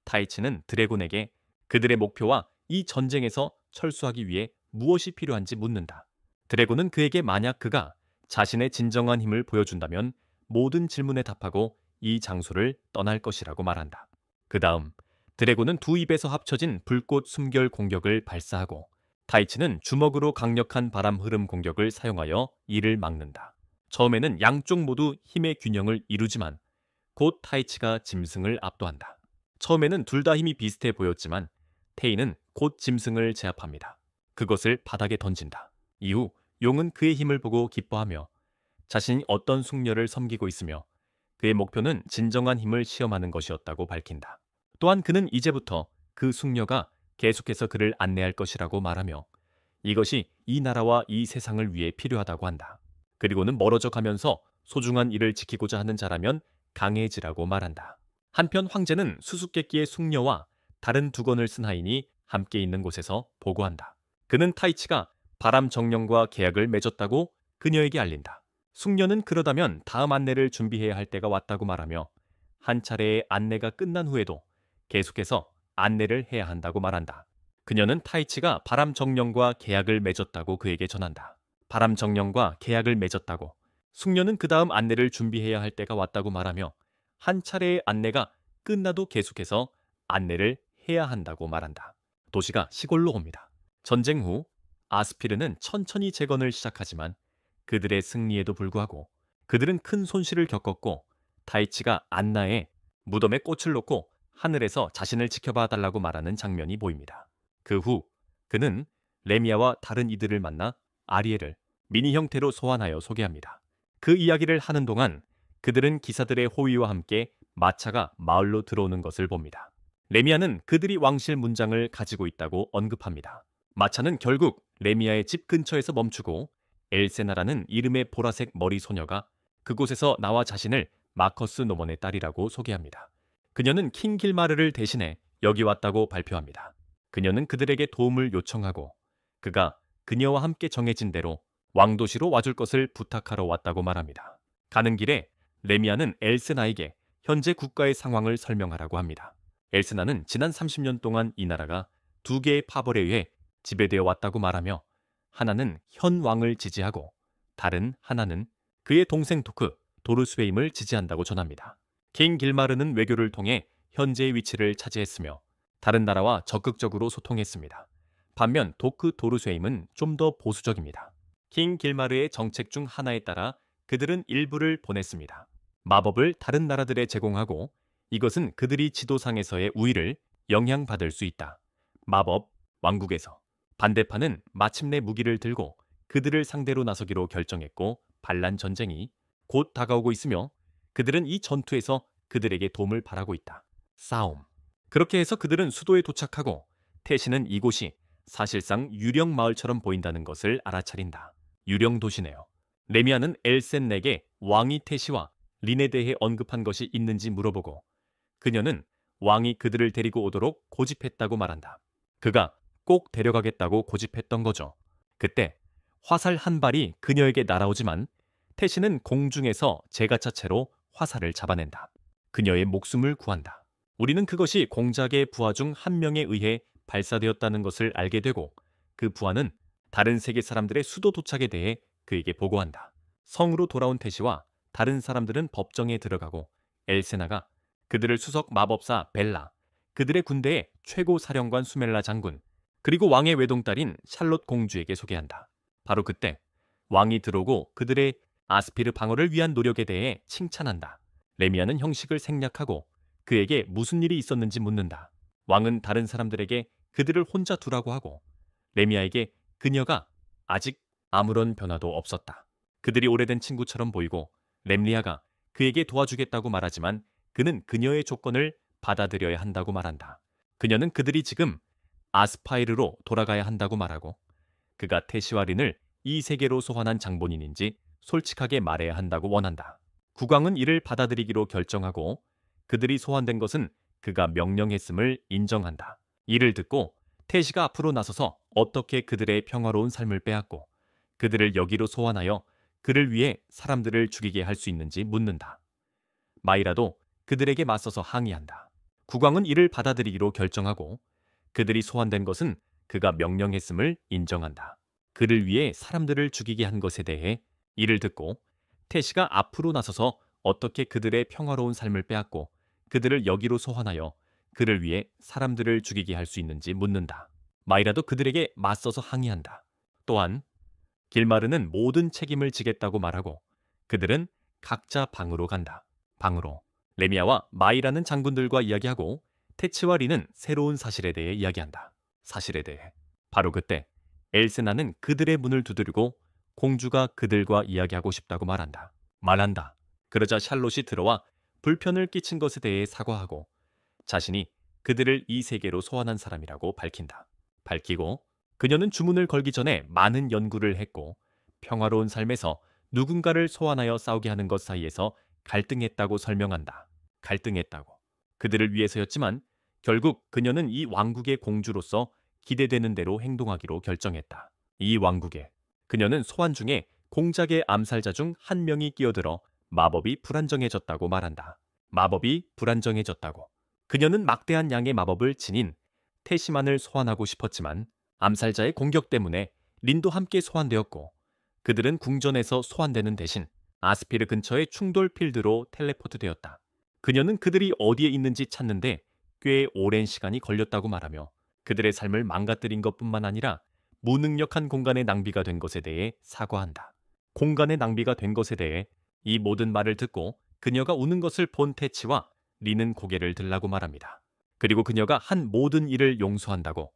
타이치는 드래곤에게 그들의 목표와 이 전쟁에서 철수하기 위해 무엇이 필요한지 묻는다. 드래곤은 그에게 만약 그가 자신의 진정한 힘을 보여준다면 모든 질문에 답하고 이 장소를 떠날 것이라고 말한다. 그 다음 드래곤은 두 입에서 합쳐진 불꽃 숨결 공격을 발사하고 타이치는 주먹으로 강력한 바람 흐름 공격을 사용하여 이를 막는다. 처음에는 양쪽 모두 힘의 균형을 이루지만 곧 타이치가 짐승을 압도한다. 처음에는 둘 다 힘이 비슷해 보였지만 테이는 곧 짐승을 제압합니다. 그것을 바닥에 던진다. 이후 용은 그의 힘을 보고 기뻐하며 자신이 어떤 숙녀를 섬기고 있으며 그의 목표는 진정한 힘을 시험하는 것이었다고 밝힌다. 또한 그는 이제부터 그 숙녀가 계속해서 그를 안내할 것이라고 말하며 이것이 이 나라와 이 세상을 위해 필요하다고 한다. 그리고는 멀어져 가면서 소중한 일을 지키고자 하는 자라면 강해지라고 말한다. 한편 황제는 수수께끼의 숙녀와 다른 두건을 쓴 하인이 함께 있는 곳에서 보고한다. 그는 타이치가 바람 정령과 계약을 맺었다고 그녀에게 알린다. 숙녀는 그러다면 다음 안내를 준비해야 할 때가 왔다고 말하며 한 차례의 안내가 끝난 후에도 계속해서 안내를 해야 한다고 말한다. 그녀는 타이치가 바람 정령과 계약을 맺었다고 그에게 전한다. 바람 정령과 계약을 맺었다고. 숙녀는 그 다음 안내를 준비해야 할 때가 왔다고 말하며 한 차례의 안내가 끝나도 계속해서 안내를 해야 한다고 말한다. 도시가 시골로 옵니다. 전쟁 후 아스피르는 천천히 재건을 시작하지만 그들의 승리에도 불구하고 그들은 큰 손실을 겪었고 타이치가 안나의 무덤에 꽃을 놓고 하늘에서 자신을 지켜봐 달라고 말하는 장면이 보입니다. 그 후 그는 레미아와 다른 이들을 만나 아리엘을 미니 형태로 소환하여 소개합니다. 그 이야기를 하는 동안 그들은 기사들의 호위와 함께 마차가 마을로 들어오는 것을 봅니다. 레미아는 그들이 왕실 문장을 가지고 있다고 언급합니다. 마차는 결국 레미아의 집 근처에서 멈추고 엘세나라는 이름의 보라색 머리 소녀가 그곳에서 나와 자신을 마커스 노먼의 딸이라고 소개합니다. 그녀는 킹 길마르를 대신해 여기 왔다고 발표합니다. 그녀는 그들에게 도움을 요청하고 그가 그녀와 함께 정해진 대로 왕도시로 와줄 것을 부탁하러 왔다고 말합니다. 가는 길에 레미아는 엘세나에게 현재 국가의 상황을 설명하라고 합니다. 엘세나는 지난 30년 동안 이 나라가 두 개의 파벌에 의해 지배되어 왔다고 말하며 하나는 현 왕을 지지하고 다른 하나는 그의 동생 도르스웨임을 지지한다고 전합니다. 킹 길마르는 외교를 통해 현재의 위치를 차지했으며 다른 나라와 적극적으로 소통했습니다. 반면 도르스웨임은 좀 더 보수적입니다. 킹 길마르의 정책 중 하나에 따라 그들은 일부를 보냈습니다. 마법을 다른 나라들에 제공하고 이것은 그들이 지도상에서의 우위를 영향받을 수 있다. 마법, 왕국에서. 반대파는 마침내 무기를 들고 그들을 상대로 나서기로 결정했고 반란 전쟁이 곧 다가오고 있으며 그들은 이 전투에서 그들에게 도움을 바라고 있다. 싸움. 그렇게 해서 그들은 수도에 도착하고 태시는 이곳이 사실상 유령 마을처럼 보인다는 것을 알아차린다. 유령 도시네요. 레미아는 엘센에게 왕이 태시와 린에 대해 언급한 것이 있는지 물어보고 그녀는 왕이 그들을 데리고 오도록 고집했다고 말한다. 그가 꼭 데려가겠다고 고집했던 거죠. 그때 화살 한 발이 그녀에게 날아오지만 태시는 공중에서 제가차체로 화살을 잡아낸다. 그녀의 목숨을 구한다. 우리는 그것이 공작의 부하 중 한 명에 의해 발사되었다는 것을 알게 되고 그 부하는 다른 세계 사람들의 수도 도착에 대해 그에게 보고한다. 성으로 돌아온 태시와 다른 사람들은 법정에 들어가고 엘세나가 그들을 수석 마법사 벨라, 그들의 군대의 최고 사령관 수멜라 장군, 그리고 왕의 외동딸인 샬롯 공주에게 소개한다. 바로 그때 왕이 들어오고 그들의 아스피르 방어를 위한 노력에 대해 칭찬한다. 레미아는 형식을 생략하고 그에게 무슨 일이 있었는지 묻는다. 왕은 다른 사람들에게 그들을 혼자 두라고 하고 레미아에게 그녀가 아직 아무런 변화도 없었다. 그들이 오래된 친구처럼 보이고 렘리아가 그에게 도와주겠다고 말하지만 그는 그녀의 조건을 받아들여야 한다고 말한다. 그녀는 그들이 지금 아스파이르로 돌아가야 한다고 말하고 그가 태시와 린을 이 세계로 소환한 장본인인지 솔직하게 말해야 한다고 원한다. 국왕은 이를 받아들이기로 결정하고 그들이 소환된 것은 그가 명령했음을 인정한다. 이를 듣고 태시가 앞으로 나서서 어떻게 그들의 평화로운 삶을 빼앗고 그들을 여기로 소환하여 그를 위해 사람들을 죽이게 할 수 있는지 묻는다. 마이라도 그들에게 맞서서 항의한다. 국왕은 이를 받아들이기로 결정하고 그들이 소환된 것은 그가 명령했음을 인정한다. 그를 위해 사람들을 죽이게 한 것에 대해 이를 듣고 태시가 앞으로 나서서 어떻게 그들의 평화로운 삶을 빼앗고 그들을 여기로 소환하여 그를 위해 사람들을 죽이게 할 수 있는지 묻는다. 마이라도 그들에게 맞서서 항의한다. 또한 길마르는 모든 책임을 지겠다고 말하고 그들은 각자 방으로 간다. 방으로 레미아와 마이라는 장군들과 이야기하고 테치와 리는 새로운 사실에 대해 이야기한다. 사실에 대해. 바로 그때 엘세나는 그들의 문을 두드리고 공주가 그들과 이야기하고 싶다고 말한다. 그러자 샬롯이 들어와 불편을 끼친 것에 대해 사과하고 자신이 그들을 이 세계로 소환한 사람이라고 밝힌다. 밝히고 그녀는 주문을 걸기 전에 많은 연구를 했고 평화로운 삶에서 누군가를 소환하여 싸우게 하는 것 사이에서 갈등했다고 설명한다. 갈등했다고. 그들을 위해서였지만 결국 그녀는 이 왕국의 공주로서 기대되는 대로 행동하기로 결정했다. 이 왕국에 그녀는 소환 중에 공작의 암살자 중 한 명이 끼어들어 마법이 불안정해졌다고 말한다. 마법이 불안정해졌다고. 그녀는 막대한 양의 마법을 지닌 테시만을 소환하고 싶었지만 암살자의 공격 때문에 린도 함께 소환되었고 그들은 궁전에서 소환되는 대신 아스피르 근처의 충돌 필드로 텔레포트 되었다. 그녀는 그들이 어디에 있는지 찾는데 꽤 오랜 시간이 걸렸다고 말하며 그들의 삶을 망가뜨린 것뿐만 아니라 무능력한 공간의 낭비가 된 것에 대해 사과한다. 공간의 낭비가 된 것에 대해 이 모든 말을 듣고 그녀가 우는 것을 본 테치와 리는 고개를 들라고 말합니다. 그리고 그녀가 한 모든 일을 용서한다고,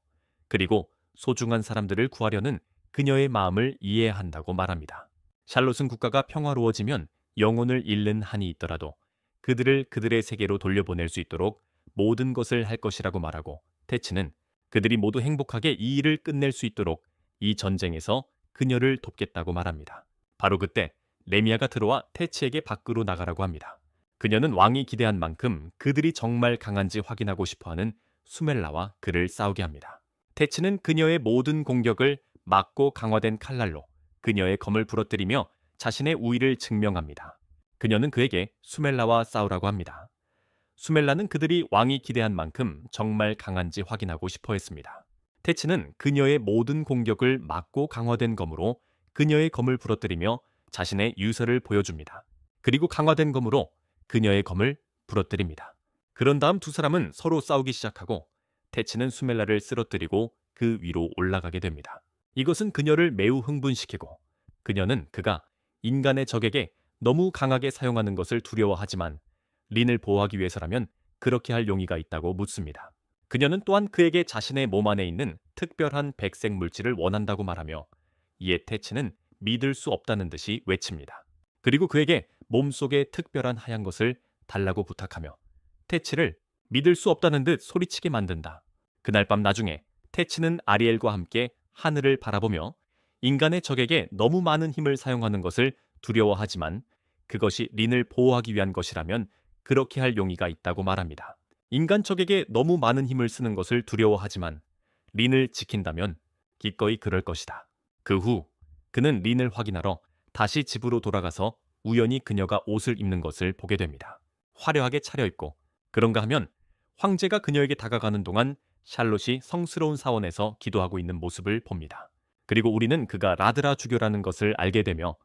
그리고 소중한 사람들을 구하려는 그녀의 마음을 이해한다고 말합니다. 샬롯은 국가가 평화로워지면 영혼을 잃는 한이 있더라도 그들을 그들의 세계로 돌려보낼 수 있도록 모든 것을 할 것이라고 말하고 테치는 그들이 모두 행복하게 이 일을 끝낼 수 있도록 이 전쟁에서 그녀를 돕겠다고 말합니다. 바로 그때 레미아가 들어와 테치에게 밖으로 나가라고 합니다. 그녀는 왕이 기대한 만큼 그들이 정말 강한지 확인하고 싶어하는 수멜라와 그를 싸우게 합니다. 테치는 그녀의 모든 공격을 막고 강화된 칼날로 그녀의 검을 부러뜨리며 자신의 우위를 증명합니다. 그녀는 그에게 수멜라와 싸우라고 합니다. 수멜라는 그들이 왕이 기대한 만큼 정말 강한지 확인하고 싶어 했습니다. 테치는 그녀의 모든 공격을 막고 강화된 검으로 그녀의 검을 부러뜨리며 자신의 유서를 보여줍니다. 그리고 강화된 검으로 그녀의 검을 부러뜨립니다. 그런 다음 두 사람은 서로 싸우기 시작하고 테치는 수멜라를 쓰러뜨리고 그 위로 올라가게 됩니다. 이것은 그녀를 매우 흥분시키고 그녀는 그가 인간의 적에게 너무 강하게 사용하는 것을 두려워하지만 린을 보호하기 위해서라면 그렇게 할 용의가 있다고 묻습니다. 그녀는 또한 그에게 자신의 몸 안에 있는 특별한 백색 물질을 원한다고 말하며 이에 테치는 믿을 수 없다는 듯이 외칩니다. 그리고 그에게 몸속에 특별한 하얀 것을 달라고 부탁하며 테치를 믿을 수 없다는 듯 소리치게 만든다. 그날 밤 나중에 테치는 아리엘과 함께 하늘을 바라보며 인간의 적에게 너무 많은 힘을 사용하는 것을 두려워하지만 그것이 린을 보호하기 위한 것이라면 그렇게 할 용의가 있다고 말합니다. 인간 적에게 너무 많은 힘을 쓰는 것을 두려워하지만 린을 지킨다면 기꺼이 그럴 것이다. 그 후 그는 린을 확인하러 다시 집으로 돌아가서 우연히 그녀가 옷을 입는 것을 보게 됩니다. 화려하게 차려입고 그런가 하면 황제가 그녀에게 다가가는 동안 샬롯이 성스러운 사원에서 기도하고 있는 모습을 봅니다. 그리고 우리는 그가 라드라 주교라는 것을 알게 되며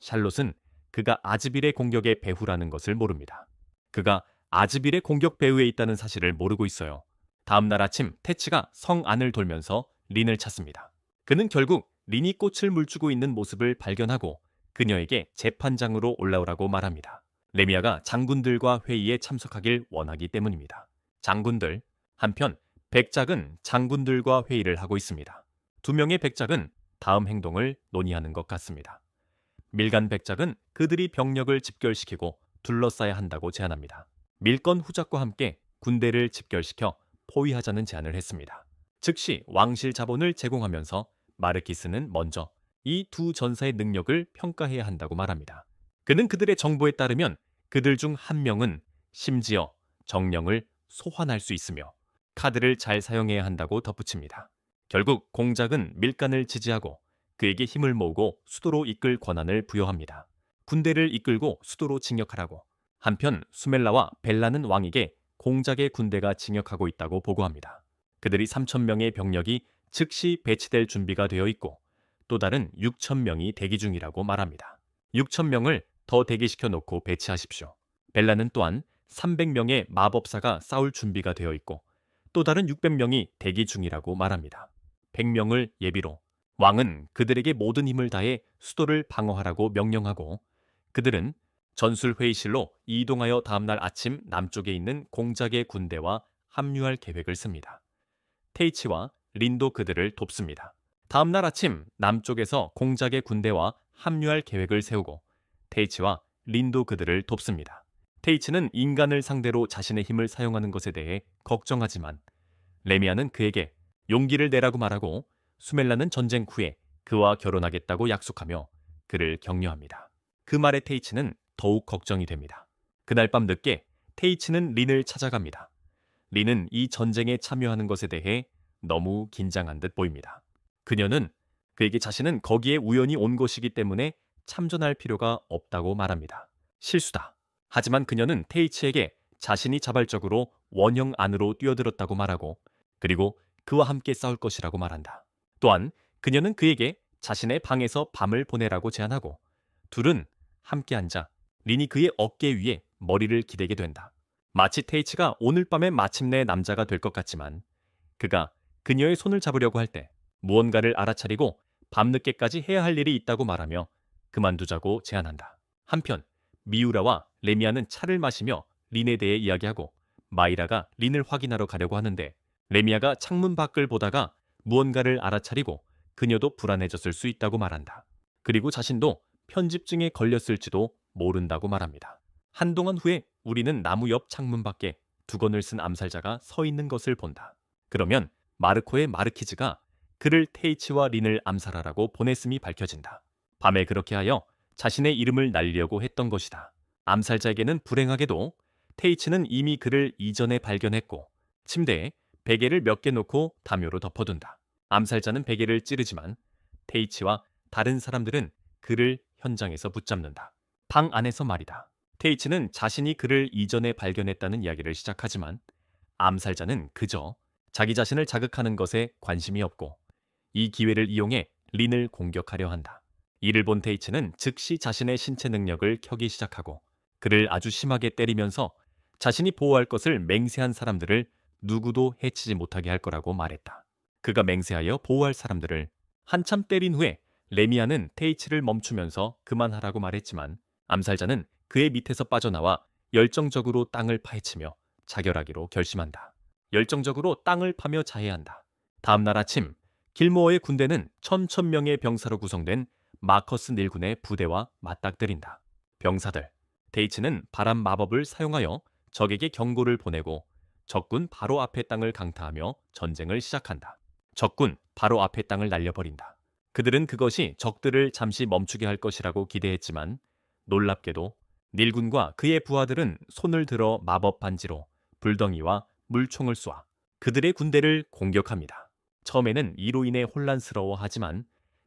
샬롯은 그가 아즈빌의 공격의 배후라는 것을 모릅니다. 그가 아즈빌의 공격 배후에 있다는 사실을 모르고 있어요. 다음 날 아침 테치가 성 안을 돌면서 린을 찾습니다. 그는 결국 린이 꽃을 물주고 있는 모습을 발견하고 그녀에게 재판장으로 올라오라고 말합니다. 레미아가 장군들과 회의에 참석하길 원하기 때문입니다. 장군들, 한편 백작은 장군들과 회의를 하고 있습니다. 두 명의 백작은 다음 행동을 논의하는 것 같습니다. 밀간 백작은 그들이 병력을 집결시키고 둘러싸야 한다고 제안합니다. 밀건 후작과 함께 군대를 집결시켜 포위하자는 제안을 했습니다. 즉시 왕실 자본을 제공하면서 마르키스는 먼저 이 두 전사의 능력을 평가해야 한다고 말합니다. 그는 그들의 정보에 따르면 그들 중 한 명은 심지어 정령을 소환할 수 있으며 카드를 잘 사용해야 한다고 덧붙입니다. 결국 공작은 밀간을 지지하고 그에게 힘을 모으고 수도로 이끌 권한을 부여합니다. 군대를 이끌고 수도로 징역하라고. 한편 수멜라와 벨라는 왕에게 공작의 군대가 징역하고 있다고 보고합니다. 그들이 3,000명의 병력이 즉시 배치될 준비가 되어 있고 또 다른 6,000명이 대기 중이라고 말합니다. 6,000명을 더 대기시켜 놓고 배치하십시오. 벨라는 또한 300명의 마법사가 싸울 준비가 되어 있고 또 다른 600명이 대기 중이라고 말합니다. 100명을 예비로 왕은 그들에게 모든 힘을 다해 수도를 방어하라고 명령하고 그들은 전술회의실로 이동하여 다음날 아침 남쪽에 있는 공작의 군대와 합류할 계획을 씁니다. 테이치와 린도 그들을 돕습니다. 다음날 아침 남쪽에서 공작의 군대와 합류할 계획을 세우고 테이치와 린도 그들을 돕습니다. 테이치는 인간을 상대로 자신의 힘을 사용하는 것에 대해 걱정하지만 레미아는 그에게 용기를 내라고 말하고 수멜라는 전쟁 후에 그와 결혼하겠다고 약속하며 그를 격려합니다. 그 말에 테이치는 더욱 걱정이 됩니다. 그날 밤 늦게 테이치는 린을 찾아갑니다. 린은 이 전쟁에 참여하는 것에 대해 너무 긴장한 듯 보입니다. 그녀는 그에게 자신은 거기에 우연히 온 것이기 때문에 참전할 필요가 없다고 말합니다. 실수다. 하지만 그녀는 테이치에게 자신이 자발적으로 원형 안으로 뛰어들었다고 말하고 그리고 그와 함께 싸울 것이라고 말한다. 또한 그녀는 그에게 자신의 방에서 밤을 보내라고 제안하고 둘은 함께 앉아 린이 그의 어깨 위에 머리를 기대게 된다. 마치 테이치가 오늘 밤에 마침내 남자가 될 것 같지만 그가 그녀의 손을 잡으려고 할 때 무언가를 알아차리고 밤늦게까지 해야 할 일이 있다고 말하며 그만두자고 제안한다. 한편 미우라와 레미아는 차를 마시며 린에 대해 이야기하고 마이라가 린을 확인하러 가려고 하는데 레미아가 창문 밖을 보다가 무언가를 알아차리고 그녀도 불안해졌을 수 있다고 말한다. 그리고 자신도 편집증에 걸렸을지도 모른다고 말합니다. 한동안 후에 우리는 나무 옆 창문 밖에 두건을 쓴 암살자가 서 있는 것을 본다. 그러면 마르코의 마르키즈가 그를 테이치와 린을 암살하라고 보냈음이 밝혀진다. 밤에 그렇게 하여 자신의 이름을 날리려고 했던 것이다. 암살자에게는 불행하게도 테이치는 이미 그를 이전에 발견했고 침대에 베개를 몇 개 놓고 담요로 덮어둔다. 암살자는 베개를 찌르지만 테이치와 다른 사람들은 그를 현장에서 붙잡는다. 방 안에서 말이다. 테이치는 자신이 그를 이전에 발견했다는 이야기를 시작하지만 암살자는 그저 자기 자신을 자극하는 것에 관심이 없고 이 기회를 이용해 린을 공격하려 한다. 이를 본 테이치는 즉시 자신의 신체 능력을 켜기 시작하고 그를 아주 심하게 때리면서 자신이 보호할 것을 맹세한 사람들을 누구도 해치지 못하게 할 거라고 말했다. 그가 맹세하여 보호할 사람들을 한참 때린 후에 레미아는 테이치를 멈추면서 그만하라고 말했지만 암살자는 그의 밑에서 빠져나와 열정적으로 땅을 파헤치며 자결하기로 결심한다. 열정적으로 땅을 파며 자해한다. 다음 날 아침 길모어의 군대는 1,000명의 병사로 구성된 마커스 닐군의 부대와 맞닥뜨린다. 병사들, 테이치는 바람 마법을 사용하여 적에게 경고를 보내고 적군 바로 앞의 땅을 강타하며 전쟁을 시작한다. 적군 바로 앞의 땅을 날려버린다. 그들은 그것이 적들을 잠시 멈추게 할 것이라고 기대했지만 놀랍게도 닐군과 그의 부하들은 손을 들어 마법 반지로 불덩이와 물총을 쏘아 그들의 군대를 공격합니다. 처음에는 이로 인해 혼란스러워하지만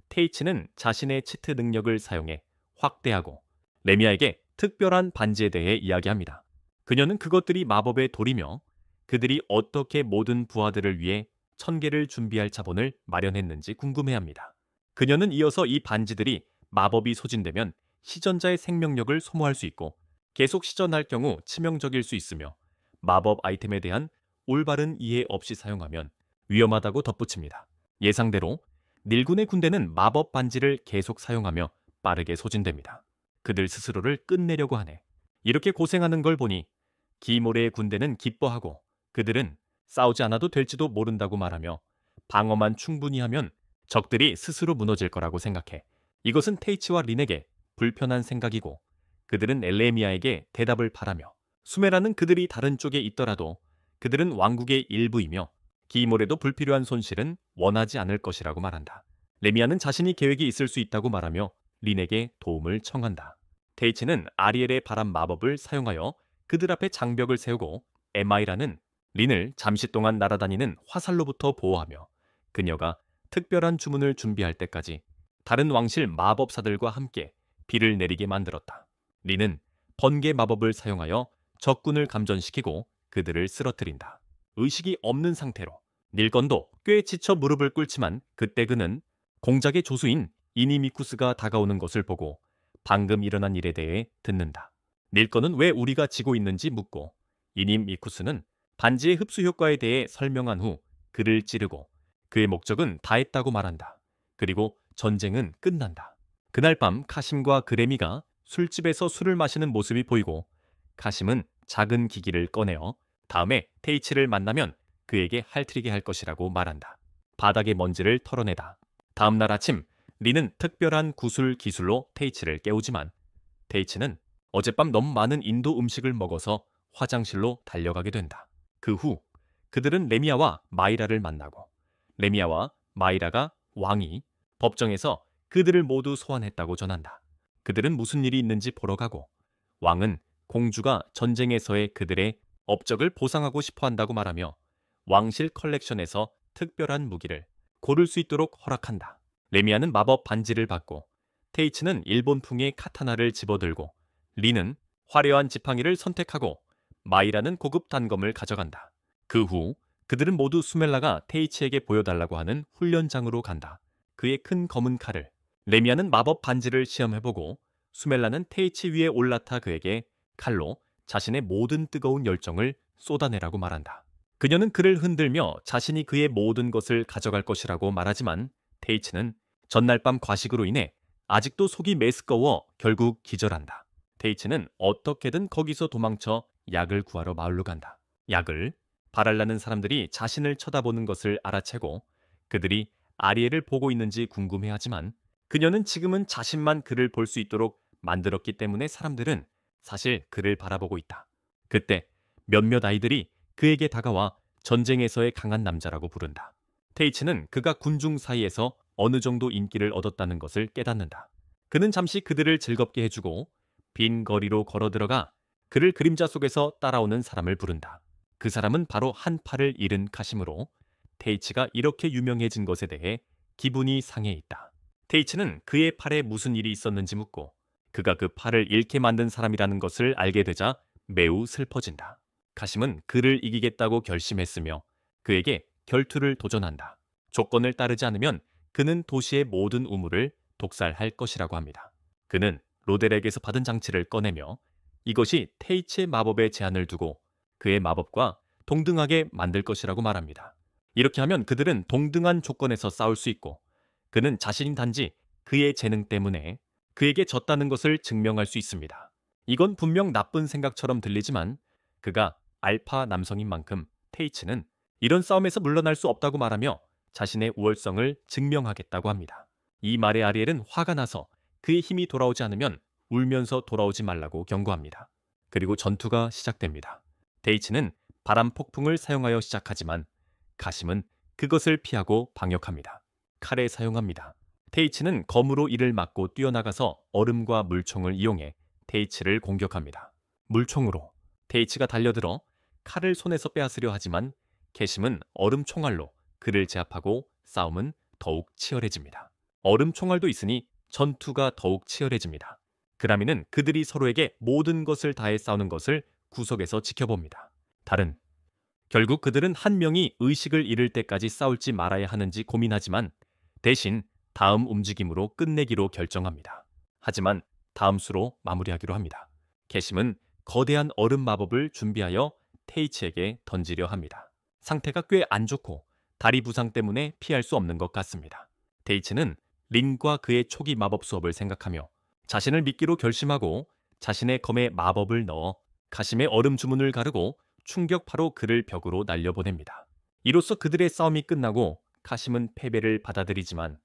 테이치는 자신의 치트 능력을 사용해 확대하고 레미아에게 특별한 반지에 대해 이야기합니다. 그녀는 그것들이 마법의 돌이며 그들이 어떻게 모든 부하들을 위해 1,000개를 준비할 자본을 마련했는지 궁금해합니다. 그녀는 이어서 이 반지들이 마법이 소진되면 시전자의 생명력을 소모할 수 있고 계속 시전할 경우 치명적일 수 있으며 마법 아이템에 대한 올바른 이해 없이 사용하면 위험하다고 덧붙입니다. 예상대로 닐군의 군대는 마법 반지를 계속 사용하며 빠르게 소진됩니다. 그들 스스로를 끝내려고 하네. 이렇게 고생하는 걸 보니 기모레의 군대는 기뻐하고 그들은 싸우지 않아도 될지도 모른다고 말하며 방어만 충분히 하면 적들이 스스로 무너질 거라고 생각해. 이것은 테이치와 린에게 불편한 생각이고 그들은 엘레미아에게 대답을 바라며 수메라는 그들이 다른 쪽에 있더라도 그들은 왕국의 일부이며 기모레도 불필요한 손실은 원하지 않을 것이라고 말한다. 레미아는 자신이 계획이 있을 수 있다고 말하며 린에게 도움을 청한다. 테이치는 아리엘의 바람 마법을 사용하여 그들 앞에 장벽을 세우고 에마이라는 린을 잠시 동안 날아다니는 화살로부터 보호하며 그녀가 특별한 주문을 준비할 때까지 다른 왕실 마법사들과 함께 비를 내리게 만들었다. 린은 번개 마법을 사용하여 적군을 감전시키고 그들을 쓰러뜨린다. 의식이 없는 상태로 닐건도 꽤 지쳐 무릎을 꿇지만 그때 그는 공작의 조수인 이니미쿠스가 다가오는 것을 보고 방금 일어난 일에 대해 듣는다. 닐건은 왜 우리가 지고 있는지 묻고 이니미쿠스는 반지의 흡수 효과에 대해 설명한 후 그를 찌르고 그의 목적은 다했다고 말한다. 그리고 전쟁은 끝난다. 그날 밤 카심과 그레미가 술집에서 술을 마시는 모습이 보이고 카심은 작은 기기를 꺼내어 다음에 테이치를 만나면 그에게 할트리게 할 것이라고 말한다. 바닥의 먼지를 털어내다. 다음 날 아침 린은 특별한 구술 기술로 테이치를 깨우지만 테이치는 어젯밤 너무 많은 인도 음식을 먹어서 화장실로 달려가게 된다. 그 후 그들은 레미아와 마이라를 만나고 레미아와 마이라가 왕이 법정에서 그들을 모두 소환했다고 전한다. 그들은 무슨 일이 있는지 보러 가고 왕은 공주가 전쟁에서의 그들의 업적을 보상하고 싶어 한다고 말하며 왕실 컬렉션에서 특별한 무기를 고를 수 있도록 허락한다. 레미아는 마법 반지를 받고 테이츠는 일본풍의 카타나를 집어들고 리는 화려한 지팡이를 선택하고 마이라는 고급 단검을 가져간다. 그 후 그들은 모두 수멜라가 테이츠에게 보여달라고 하는 훈련장으로 간다. 그의 큰 검은 칼을 레미아는 마법 반지를 시험해보고 수멜라는 테이츠 위에 올라타 그에게 칼로 자신의 모든 뜨거운 열정을 쏟아내라고 말한다. 그녀는 그를 흔들며 자신이 그의 모든 것을 가져갈 것이라고 말하지만 테이츠는 전날 밤 과식으로 인해 아직도 속이 메스꺼워 결국 기절한다. 테이츠는 어떻게든 거기서 도망쳐 약을 구하러 마을로 간다. 약을 바랄라는 사람들이 자신을 쳐다보는 것을 알아채고 그들이 아리엘을 보고 있는지 궁금해하지만 그녀는 지금은 자신만 그를 볼 수 있도록 만들었기 때문에 사람들은 사실 그를 바라보고 있다. 그때 몇몇 아이들이 그에게 다가와 전쟁에서의 강한 남자라고 부른다. 테이츠는 그가 군중 사이에서 어느 정도 인기를 얻었다는 것을 깨닫는다. 그는 잠시 그들을 즐겁게 해주고 빈 거리로 걸어 들어가 그를 그림자 속에서 따라오는 사람을 부른다. 그 사람은 바로 한 팔을 잃은 카심으로 테이츠가 이렇게 유명해진 것에 대해 기분이 상해 있다. 테이츠는 그의 팔에 무슨 일이 있었는지 묻고 그가 그 팔을 잃게 만든 사람이라는 것을 알게 되자 매우 슬퍼진다. 카심은 그를 이기겠다고 결심했으며 그에게 결투를 도전한다. 조건을 따르지 않으면 그는 도시의 모든 우물을 독살할 것이라고 합니다. 그는 로델에게서 받은 장치를 꺼내며 이것이 테이츠의 마법에 제한을 두고 그의 마법과 동등하게 만들 것이라고 말합니다. 이렇게 하면 그들은 동등한 조건에서 싸울 수 있고 그는 자신이 단지 그의 재능 때문에 그에게 졌다는 것을 증명할 수 있습니다. 이건 분명 나쁜 생각처럼 들리지만 그가 알파 남성인 만큼 테이츠는 이런 싸움에서 물러날 수 없다고 말하며 자신의 우월성을 증명하겠다고 합니다. 이 말에 아리엘은 화가 나서 그의 힘이 돌아오지 않으면 울면서 돌아오지 말라고 경고합니다. 그리고 전투가 시작됩니다. 테이츠는 바람 폭풍을 사용하여 시작하지만 가심은 그것을 피하고 방역합니다. 칼에 사용합니다. 테이츠는 검으로 이를 막고 뛰어나가서 얼음과 물총을 이용해 테이츠를 공격합니다. 물총으로 테이츠가 달려들어 칼을 손에서 빼앗으려 하지만 캐심은 얼음 총알로 그를 제압하고 싸움은 더욱 치열해집니다. 얼음 총알도 있으니 전투가 더욱 치열해집니다. 그라미는 그들이 서로에게 모든 것을 다해 싸우는 것을 구석에서 지켜봅니다. 결국 그들은 한 명이 의식을 잃을 때까지 싸울지 말아야 하는지 고민하지만 대신 다음 움직임으로 끝내기로 결정합니다. 하지만 다음 수로 마무리하기로 합니다. 캐심은 거대한 얼음 마법을 준비하여 테이츠에게 던지려 합니다. 상태가 꽤 안 좋고 다리 부상 때문에 피할 수 없는 것 같습니다. 테이츠는 린과 그의 초기 마법 수업을 생각하며 자신을 믿기로 결심하고 자신의 검에 마법을 넣어 카심의 얼음 주문을 가르고 충격파로 그를 벽으로 날려보냅니다. 이로써 그들의 싸움이 끝나고 카심은 패배를 받아들이지만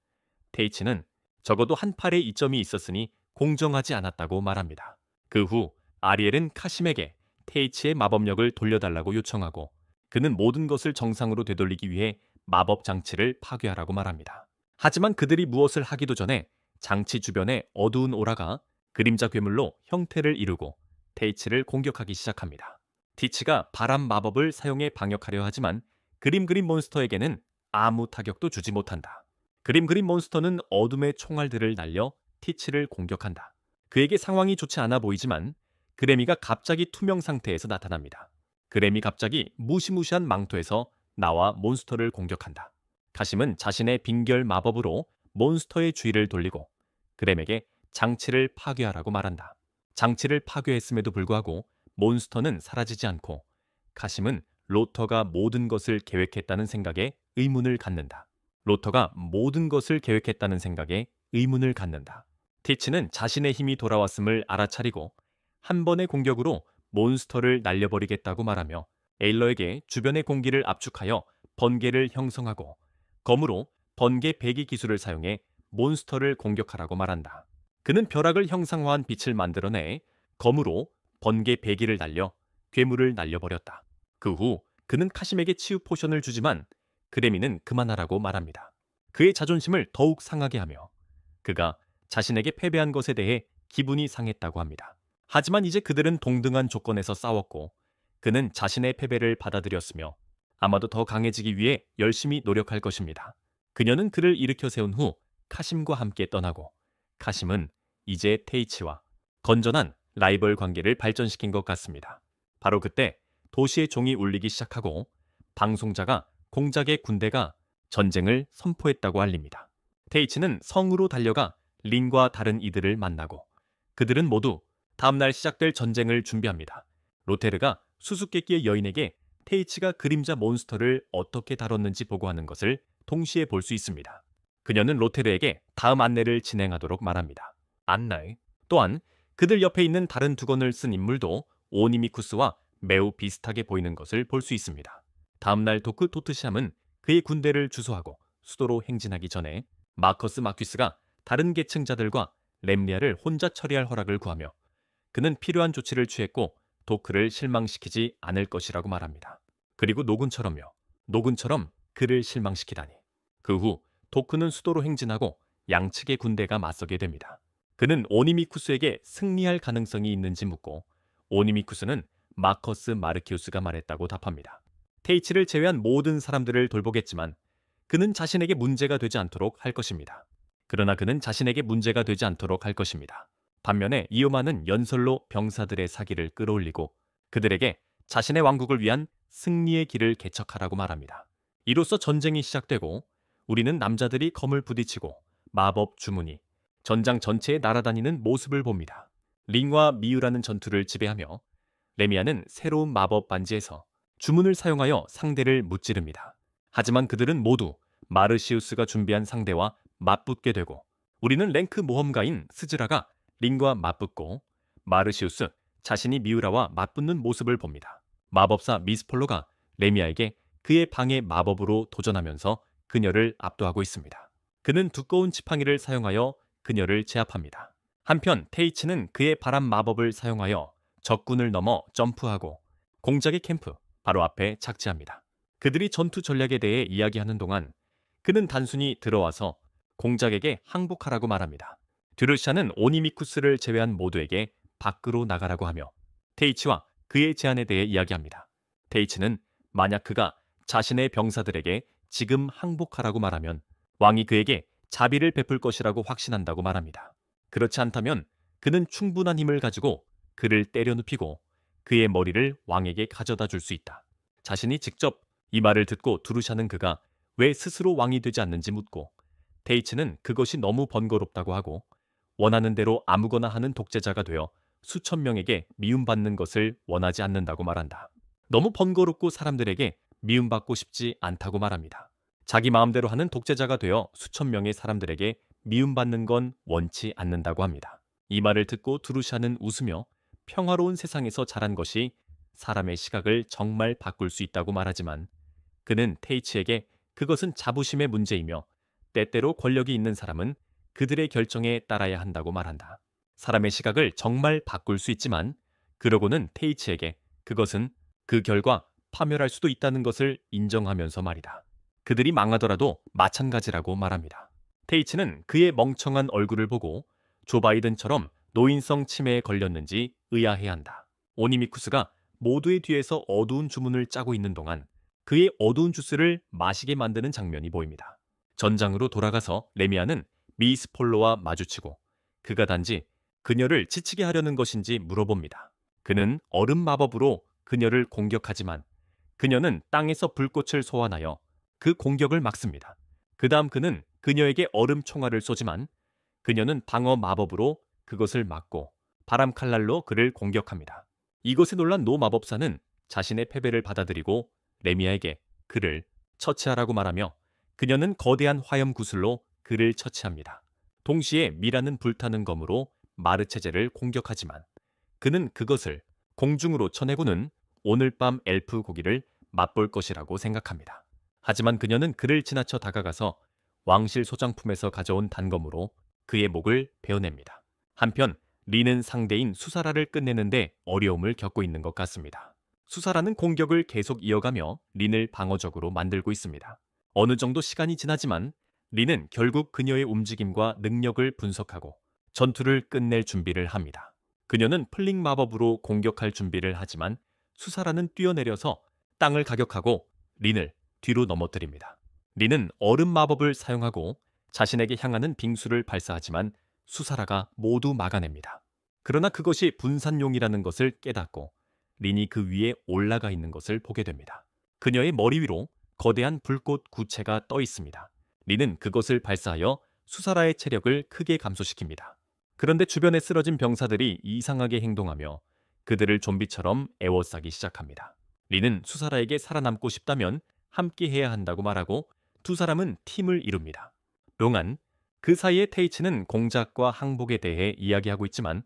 테이츠는 적어도 한 팔에 이점이 있었으니 공정하지 않았다고 말합니다. 그 후 아리엘은 카심에게 테이츠의 마법력을 돌려달라고 요청하고 그는 모든 것을 정상으로 되돌리기 위해 마법 장치를 파괴하라고 말합니다. 하지만 그들이 무엇을 하기도 전에 장치 주변에 어두운 오라가 그림자 괴물로 형태를 이루고 테이츠를 공격하기 시작합니다. 티치가 바람 마법을 사용해 방역하려 하지만 그림 몬스터에게는 아무 타격도 주지 못한다. 그림 몬스터는 어둠의 총알들을 날려 티치를 공격한다. 그에게 상황이 좋지 않아 보이지만 그래미가 갑자기 투명 상태에서 나타납니다. 그래미 갑자기 무시무시한 망토에서 나와 몬스터를 공격한다. 카심은 자신의 빙결 마법으로 몬스터의 주의를 돌리고 그램에게 장치를 파괴하라고 말한다. 장치를 파괴했음에도 불구하고 몬스터는 사라지지 않고 카심은 로터가 모든 것을 계획했다는 생각에 의문을 갖는다. 티치는 자신의 힘이 돌아왔음을 알아차리고 한 번의 공격으로 몬스터를 날려버리겠다고 말하며 에일러에게 주변의 공기를 압축하여 번개를 형성하고 검으로 번개 배기 기술을 사용해 몬스터를 공격하라고 말한다. 그는 벼락을 형상화한 빛을 만들어내 검으로 번개 배기를 날려 괴물을 날려버렸다. 그 후 그는 카심에게 치유 포션을 주지만 그레미는 그만하라고 말합니다. 그의 자존심을 더욱 상하게 하며 그가 자신에게 패배한 것에 대해 기분이 상했다고 합니다. 하지만 이제 그들은 동등한 조건에서 싸웠고 그는 자신의 패배를 받아들였으며 아마도 더 강해지기 위해 열심히 노력할 것입니다. 그녀는 그를 일으켜 세운 후 카심과 함께 떠나고 카심은 이제 테이치와 건전한 라이벌 관계를 발전시킨 것 같습니다. 바로 그때 도시의 종이 울리기 시작하고 방송자가 공작의 군대가 전쟁을 선포했다고 알립니다. 테이치는 성으로 달려가 린과 다른 이들을 만나고 그들은 모두 다음날 시작될 전쟁을 준비합니다. 로테르가 수수께끼의 여인에게 테이치가 그림자 몬스터를 어떻게 다뤘는지 보고하는 것을 동시에 볼 수 있습니다. 그녀는 로테르에게 다음 안내를 진행하도록 말합니다. 안내 또한 그들 옆에 있는 다른 두건을 쓴 인물도 오니미쿠스와 매우 비슷하게 보이는 것을 볼 수 있습니다. 다음날 도크 토트시암은 그의 군대를 주소하고 수도로 행진하기 전에 마커스 마퀴스가 다른 계층자들과 렘리아를 혼자 처리할 허락을 구하며 그는 필요한 조치를 취했고 도크를 실망시키지 않을 것이라고 말합니다. 그리고 노군처럼 그를 실망시키다니. 그 후 도크는 수도로 행진하고 양측의 군대가 맞서게 됩니다. 그는 오니미쿠스에게 승리할 가능성이 있는지 묻고 오니미쿠스는 마커스 마르키우스가 말했다고 답합니다. 테이치를 제외한 모든 사람들을 돌보겠지만 그는 자신에게 문제가 되지 않도록 할 것입니다. 반면에 이오마는 연설로 병사들의 사기를 끌어올리고 그들에게 자신의 왕국을 위한 승리의 길을 개척하라고 말합니다. 이로써 전쟁이 시작되고 우리는 남자들이 검을 부딪히고 마법 주문이 전장 전체에 날아다니는 모습을 봅니다. 린과 미유라는 전투를 지배하며 레미아는 새로운 마법 반지에서 주문을 사용하여 상대를 무찌릅니다. 하지만 그들은 모두 마르시우스가 준비한 상대와 맞붙게 되고 우리는 랭크 모험가인 스즈라가 린과 맞붙고 마르시우스 자신이 미우라와 맞붙는 모습을 봅니다. 마법사 미스폴로가 레미아에게 그의 방해 마법으로 도전하면서 그녀를 압도하고 있습니다. 그는 두꺼운 지팡이를 사용하여 그녀를 제압합니다. 한편 테이치는 그의 바람 마법을 사용하여 적군을 넘어 점프하고 공작의 캠프 바로 앞에 착지합니다. 그들이 전투 전략에 대해 이야기하는 동안 그는 단순히 들어와서 공작에게 항복하라고 말합니다. 드루샤는 오니미쿠스를 제외한 모두에게 밖으로 나가라고 하며 테이치와 그의 제안에 대해 이야기합니다. 테이치는 만약 그가 자신의 병사들에게 지금 항복하라고 말하면 왕이 그에게 자비를 베풀 것이라고 확신한다고 말합니다. 그렇지 않다면 그는 충분한 힘을 가지고 그를 때려 눕히고 그의 머리를 왕에게 가져다 줄 수 있다. 자신이 직접 이 말을 듣고 두루샤는 그가 왜 스스로 왕이 되지 않는지 묻고 테이치는 그것이 너무 번거롭다고 하고 원하는 대로 아무거나 하는 독재자가 되어 수천 명에게 미움받는 것을 원하지 않는다고 말한다. 너무 번거롭고 사람들에게 미움받고 싶지 않다고 말합니다. 자기 마음대로 하는 독재자가 되어 수천 명의 사람들에게 미움받는 건 원치 않는다고 합니다. 이 말을 듣고 두루샤는 웃으며 평화로운 세상에서 자란 것이 사람의 시각을 정말 바꿀 수 있다고 말하지만 그는 테이치에게 그것은 자부심의 문제이며 때때로 권력이 있는 사람은 그들의 결정에 따라야 한다고 말한다. 사람의 시각을 정말 바꿀 수 있지만 그러고는 테이치에게 그것은 그 결과 파멸할 수도 있다는 것을 인정하면서 말이다. 그들이 망하더라도 마찬가지라고 말합니다. 테이치는 그의 멍청한 얼굴을 보고 조 바이든처럼 노인성 치매에 걸렸는지 의아해한다. 오니미쿠스가 모두의 뒤에서 어두운 주문을 짜고 있는 동안 그의 어두운 주스를 마시게 만드는 장면이 보입니다. 전장으로 돌아가서 레미아는 미스폴로와 마주치고 그가 단지 그녀를 지치게 하려는 것인지 물어봅니다. 그는 얼음 마법으로 그녀를 공격하지만 그녀는 땅에서 불꽃을 소환하여 그 공격을 막습니다. 그 다음 그는 그녀에게 얼음 총알을 쏘지만 그녀는 방어 마법으로 그것을 막고 바람 칼날로 그를 공격합니다. 이것에 놀란 노 마법사는 자신의 패배를 받아들이고 레미아에게 그를 처치하라고 말하며 그녀는 거대한 화염 구슬로 그를 처치합니다. 동시에 미라는 불타는 검으로 마르체제를 공격하지만 그는 그것을 공중으로 쳐내고는 오늘 밤 엘프 고기를 맛볼 것이라고 생각합니다. 하지만 그녀는 그를 지나쳐 다가가서 왕실 소장품에서 가져온 단검으로 그의 목을 베어냅니다. 한편 린은 상대인 수사라를 끝내는데 어려움을 겪고 있는 것 같습니다. 수사라는 공격을 계속 이어가며 린을 방어적으로 만들고 있습니다. 어느 정도 시간이 지나지만 리는 결국 그녀의 움직임과 능력을 분석하고 전투를 끝낼 준비를 합니다. 그녀는 플링 마법으로 공격할 준비를 하지만 수사라는 뛰어내려서 땅을 가격하고 린을 뒤로 넘어뜨립니다. 린은 얼음 마법을 사용하고 자신에게 향하는 빙수를 발사하지만 수사라가 모두 막아냅니다. 그러나 그것이 분산용이라는 것을 깨닫고 린이 그 위에 올라가 있는 것을 보게 됩니다. 그녀의 머리 위로 거대한 불꽃 구체가 떠 있습니다. 린은 그것을 발사하여 수사라의 체력을 크게 감소시킵니다. 그런데 주변에 쓰러진 병사들이 이상하게 행동하며 그들을 좀비처럼 애워싸기 시작합니다. 린은 수사라에게 살아남고 싶다면 함께 해야 한다고 말하고 두 사람은 팀을 이룹니다. 롱안, 그 사이에 테이츠는 공작과 항복에 대해 이야기하고 있지만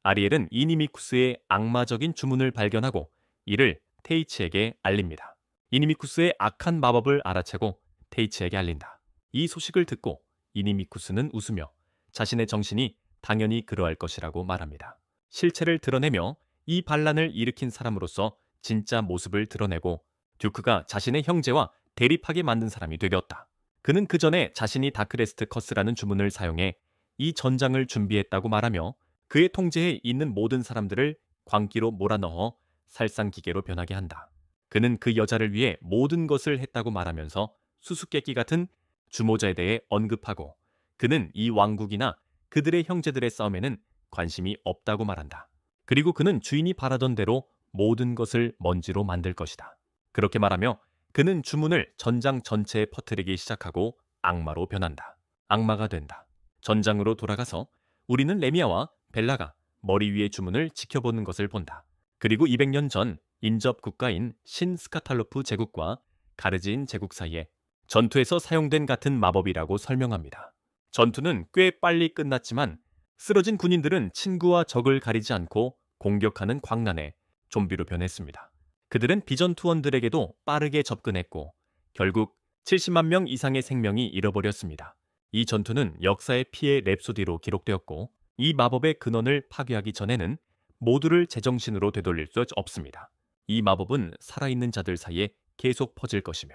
아리엘은 이니미쿠스의 악마적인 주문을 발견하고 이를 테이츠에게 알립니다. 이니미쿠스의 악한 마법을 알아채고 테이츠에게 알린다. 이 소식을 듣고 이니미쿠스는 웃으며 자신의 정신이 당연히 그러할 것이라고 말합니다. 실체를 드러내며 이 반란을 일으킨 사람으로서 진짜 모습을 드러내고 듀크가 자신의 형제와 대립하게 만든 사람이 되었다. 그는 그 전에 자신이 다크레스트 커스라는 주문을 사용해 이 전장을 준비했다고 말하며 그의 통제에 있는 모든 사람들을 광기로 몰아넣어 살상기계로 변하게 한다. 그는 그 여자를 위해 모든 것을 했다고 말하면서 수수께끼 같은 주모자에 대해 언급하고 그는 이 왕국이나 그들의 형제들의 싸움에는 관심이 없다고 말한다. 그리고 그는 주인이 바라던 대로 모든 것을 먼지로 만들 것이다. 그렇게 말하며 그는 주문을 전장 전체에 퍼뜨리기 시작하고 악마로 변한다. 악마가 된다. 전장으로 돌아가서 우리는 레미아와 벨라가 머리 위의 주문을 지켜보는 것을 본다. 그리고 200년 전 인접 국가인 신스카탈로프 제국과 가르진 제국 사이에 전투에서 사용된 같은 마법이라고 설명합니다. 전투는 꽤 빨리 끝났지만 쓰러진 군인들은 친구와 적을 가리지 않고 공격하는 광란에 좀비로 변했습니다. 그들은 비전투원들에게도 빠르게 접근했고 결국 70만 명 이상의 생명이 잃어버렸습니다. 이 전투는 역사의 피해 랩소디로 기록되었고 이 마법의 근원을 파괴하기 전에는 모두를 제정신으로 되돌릴 수 없습니다. 이 마법은 살아있는 자들 사이에 계속 퍼질 것이며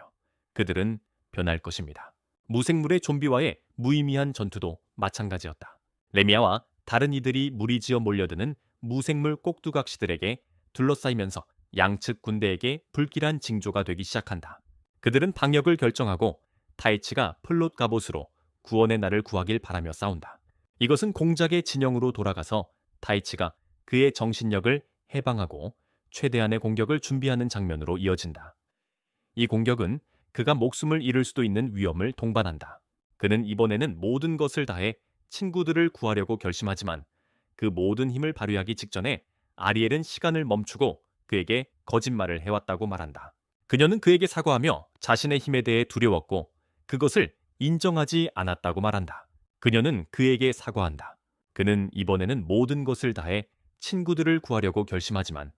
그들은 변할 것입니다. 무생물의 좀비와의 무의미한 전투도 마찬가지였다. 레미아와 다른 이들이 무리지어 몰려드는 무생물 꼭두각시들에게 둘러싸이면서 양측 군대에게 불길한 징조가 되기 시작한다. 그들은 방역을 결정하고 타이치가 플롯 갑옷으로 구원의 날을 구하길 바라며 싸운다. 이것은 공작의 진영으로 돌아가서 타이치가 그의 정신력을 해방하고 최대한의 공격을 준비하는 장면으로 이어진다. 이 공격은 그가 목숨을 잃을 수도 있는 위험을 동반한다. 그는 이번에는 모든 것을 다해 친구들을 구하려고 결심하지만 그 모든 힘을 발휘하기 직전에 아리엘은 시간을 멈추고 그에게 거짓말을 해왔다고 말한다. 그녀는 그에게 사과하며 자신의 힘에 대해 두려웠고 그것을 인정하지 않았다고 말한다. 그녀는 그에게 사과한다. 그는 이번에는 모든 것을 다해 친구들을 구하려고 결심하지만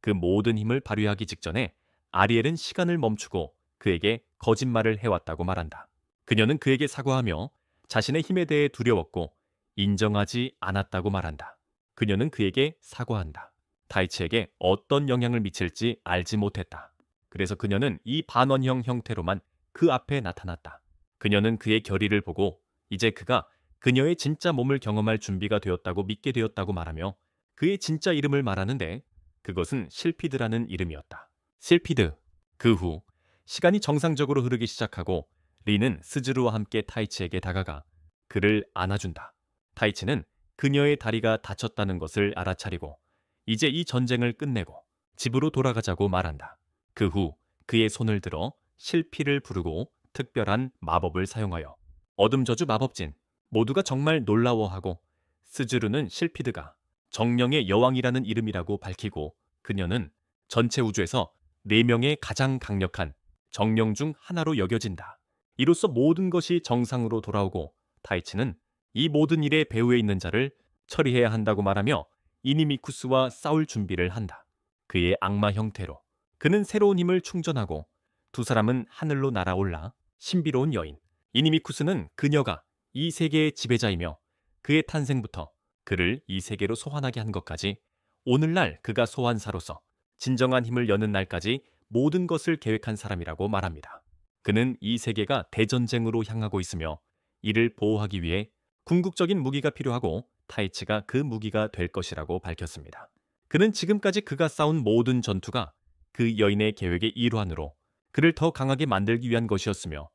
그 모든 힘을 발휘하기 직전에 아리엘은 시간을 멈추고 그에게 거짓말을 해왔다고 말한다. 그녀는 그에게 사과하며 자신의 힘에 대해 두려웠고 인정하지 않았다고 말한다. 그녀는 그에게 사과한다. 타이치에게 어떤 영향을 미칠지 알지 못했다. 그래서 그녀는 이 반원형 형태로만 그 앞에 나타났다. 그녀는 그의 결의를 보고 이제 그가 그녀의 진짜 몸을 경험할 준비가 되었다고 믿게 되었다고 말하며 그의 진짜 이름을 말하는데 그것은 실피드라는 이름이었다. 실피드. 그 후 시간이 정상적으로 흐르기 시작하고 리는 스즈루와 함께 타이치에게 다가가 그를 안아준다. 타이치는 그녀의 다리가 다쳤다는 것을 알아차리고 이제 이 전쟁을 끝내고 집으로 돌아가자고 말한다. 그 후 그의 손을 들어 실피를 부르고 특별한 마법을 사용하여 어둠 저주 마법진 모두가 정말 놀라워하고 스즈루는 실피드가 정령의 여왕이라는 이름이라고 밝히고 그녀는 전체 우주에서 4명의 가장 강력한 정령 중 하나로 여겨진다. 이로써 모든 것이 정상으로 돌아오고 타이치는 이 모든 일의 배후에 있는 자를 처리해야 한다고 말하며 이니미쿠스와 싸울 준비를 한다. 그의 악마 형태로 그는 새로운 힘을 충전하고 두 사람은 하늘로 날아올라 신비로운 여인 이니미쿠스는 그녀가 이 세계의 지배자이며 그의 탄생부터 그를 이 세계로 소환하게 한 것까지 오늘날 그가 소환사로서 진정한 힘을 여는 날까지 모든 것을 계획한 사람이라고 말합니다. 그는 이 세계가 대전쟁으로 향하고 있으며 이를 보호하기 위해 궁극적인 무기가 필요하고 타이치가 그 무기가 될 것이라고 밝혔습니다. 그는 지금까지 그가 싸운 모든 전투가 그 여인의 계획의 일환으로 그를 더 강하게 만들기 위한 것이었으며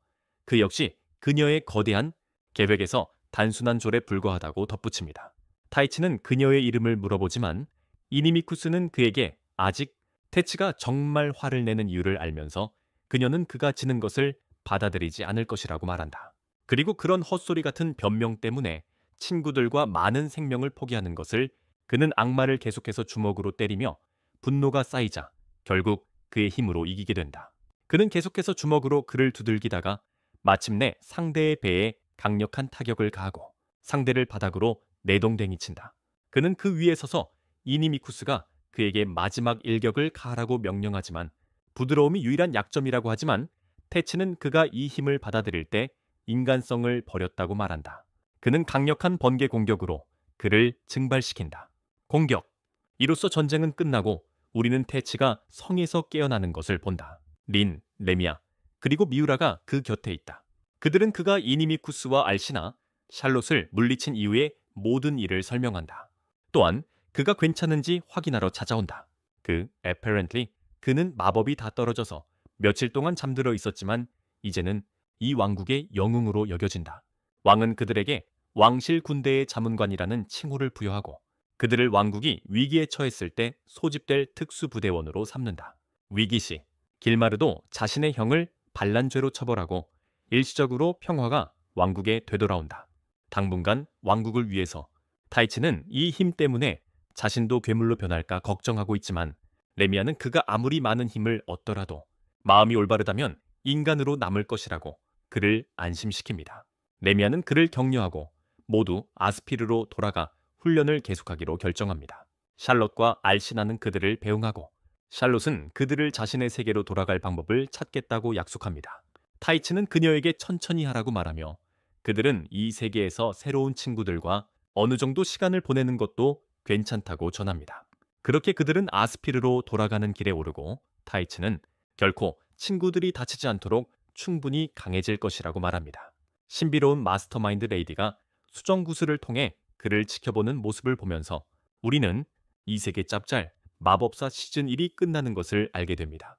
그 역시 그녀의 거대한 계획에서 단순한 졸에 불과하다고 덧붙입니다. 타이치는 그녀의 이름을 물어보지만 이니미쿠스는 그에게 아직 테치가 정말 화를 내는 이유를 알면서 그녀는 그가 지는 것을 받아들이지 않을 것이라고 말한다. 그리고 그런 헛소리 같은 변명 때문에 친구들과 많은 생명을 포기하는 것을 그는 악마를 계속해서 주먹으로 때리며 분노가 쌓이자 결국 그의 힘으로 이기게 된다. 그는 계속해서 주먹으로 그를 두들기다가 마침내 상대의 배에 강력한 타격을 가하고 상대를 바닥으로 내동댕이 친다. 그는 그 위에 서서 이니미쿠스가 그에게 마지막 일격을 가하라고 명령하지만 부드러움이 유일한 약점이라고 하지만 테치는 그가 이 힘을 받아들일 때 인간성을 버렸다고 말한다. 그는 강력한 번개 공격으로 그를 증발시킨다. 공격! 이로써 전쟁은 끝나고 우리는 테치가 성에서 깨어나는 것을 본다. 린, 레미아, 그리고 미우라가 그 곁에 있다. 그들은 그가 이니미쿠스와 알시나, 샬롯을 물리친 이후의 모든 일을 설명한다. 또한 그가 괜찮은지 확인하러 찾아온다. apparently 그는 마법이 다 떨어져서 며칠 동안 잠들어 있었지만 이제는 이 왕국의 영웅으로 여겨진다. 왕은 그들에게 왕실 군대의 자문관이라는 칭호를 부여하고 그들을 왕국이 위기에 처했을 때 소집될 특수부대원으로 삼는다. 위기시 길마르도 자신의 형을 반란죄로 처벌하고 일시적으로 평화가 왕국에 되돌아온다. 당분간 왕국을 위해서 타이치는 이 힘 때문에 자신도 괴물로 변할까 걱정하고 있지만 레미아는 그가 아무리 많은 힘을 얻더라도 마음이 올바르다면 인간으로 남을 것이라고 그를 안심시킵니다. 레미아는 그를 격려하고 모두 아스피르로 돌아가 훈련을 계속하기로 결정합니다. 샬롯과 알시나는 그들을 배웅하고 샬롯은 그들을 자신의 세계로 돌아갈 방법을 찾겠다고 약속합니다. 타이치는 그녀에게 천천히 하라고 말하며 그들은 이 세계에서 새로운 친구들과 어느 정도 시간을 보내는 것도 괜찮다고 전합니다. 그렇게 그들은 아스피르로 돌아가는 길에 오르고 타이치는 결코 친구들이 다치지 않도록 충분히 강해질 것이라고 말합니다. 신비로운 마스터마인드 레이디가 수정구슬을 통해 그를 지켜보는 모습을 보면서 우리는 이 세계 짭짤 마법사 시즌 1이 끝나는 것을 알게 됩니다.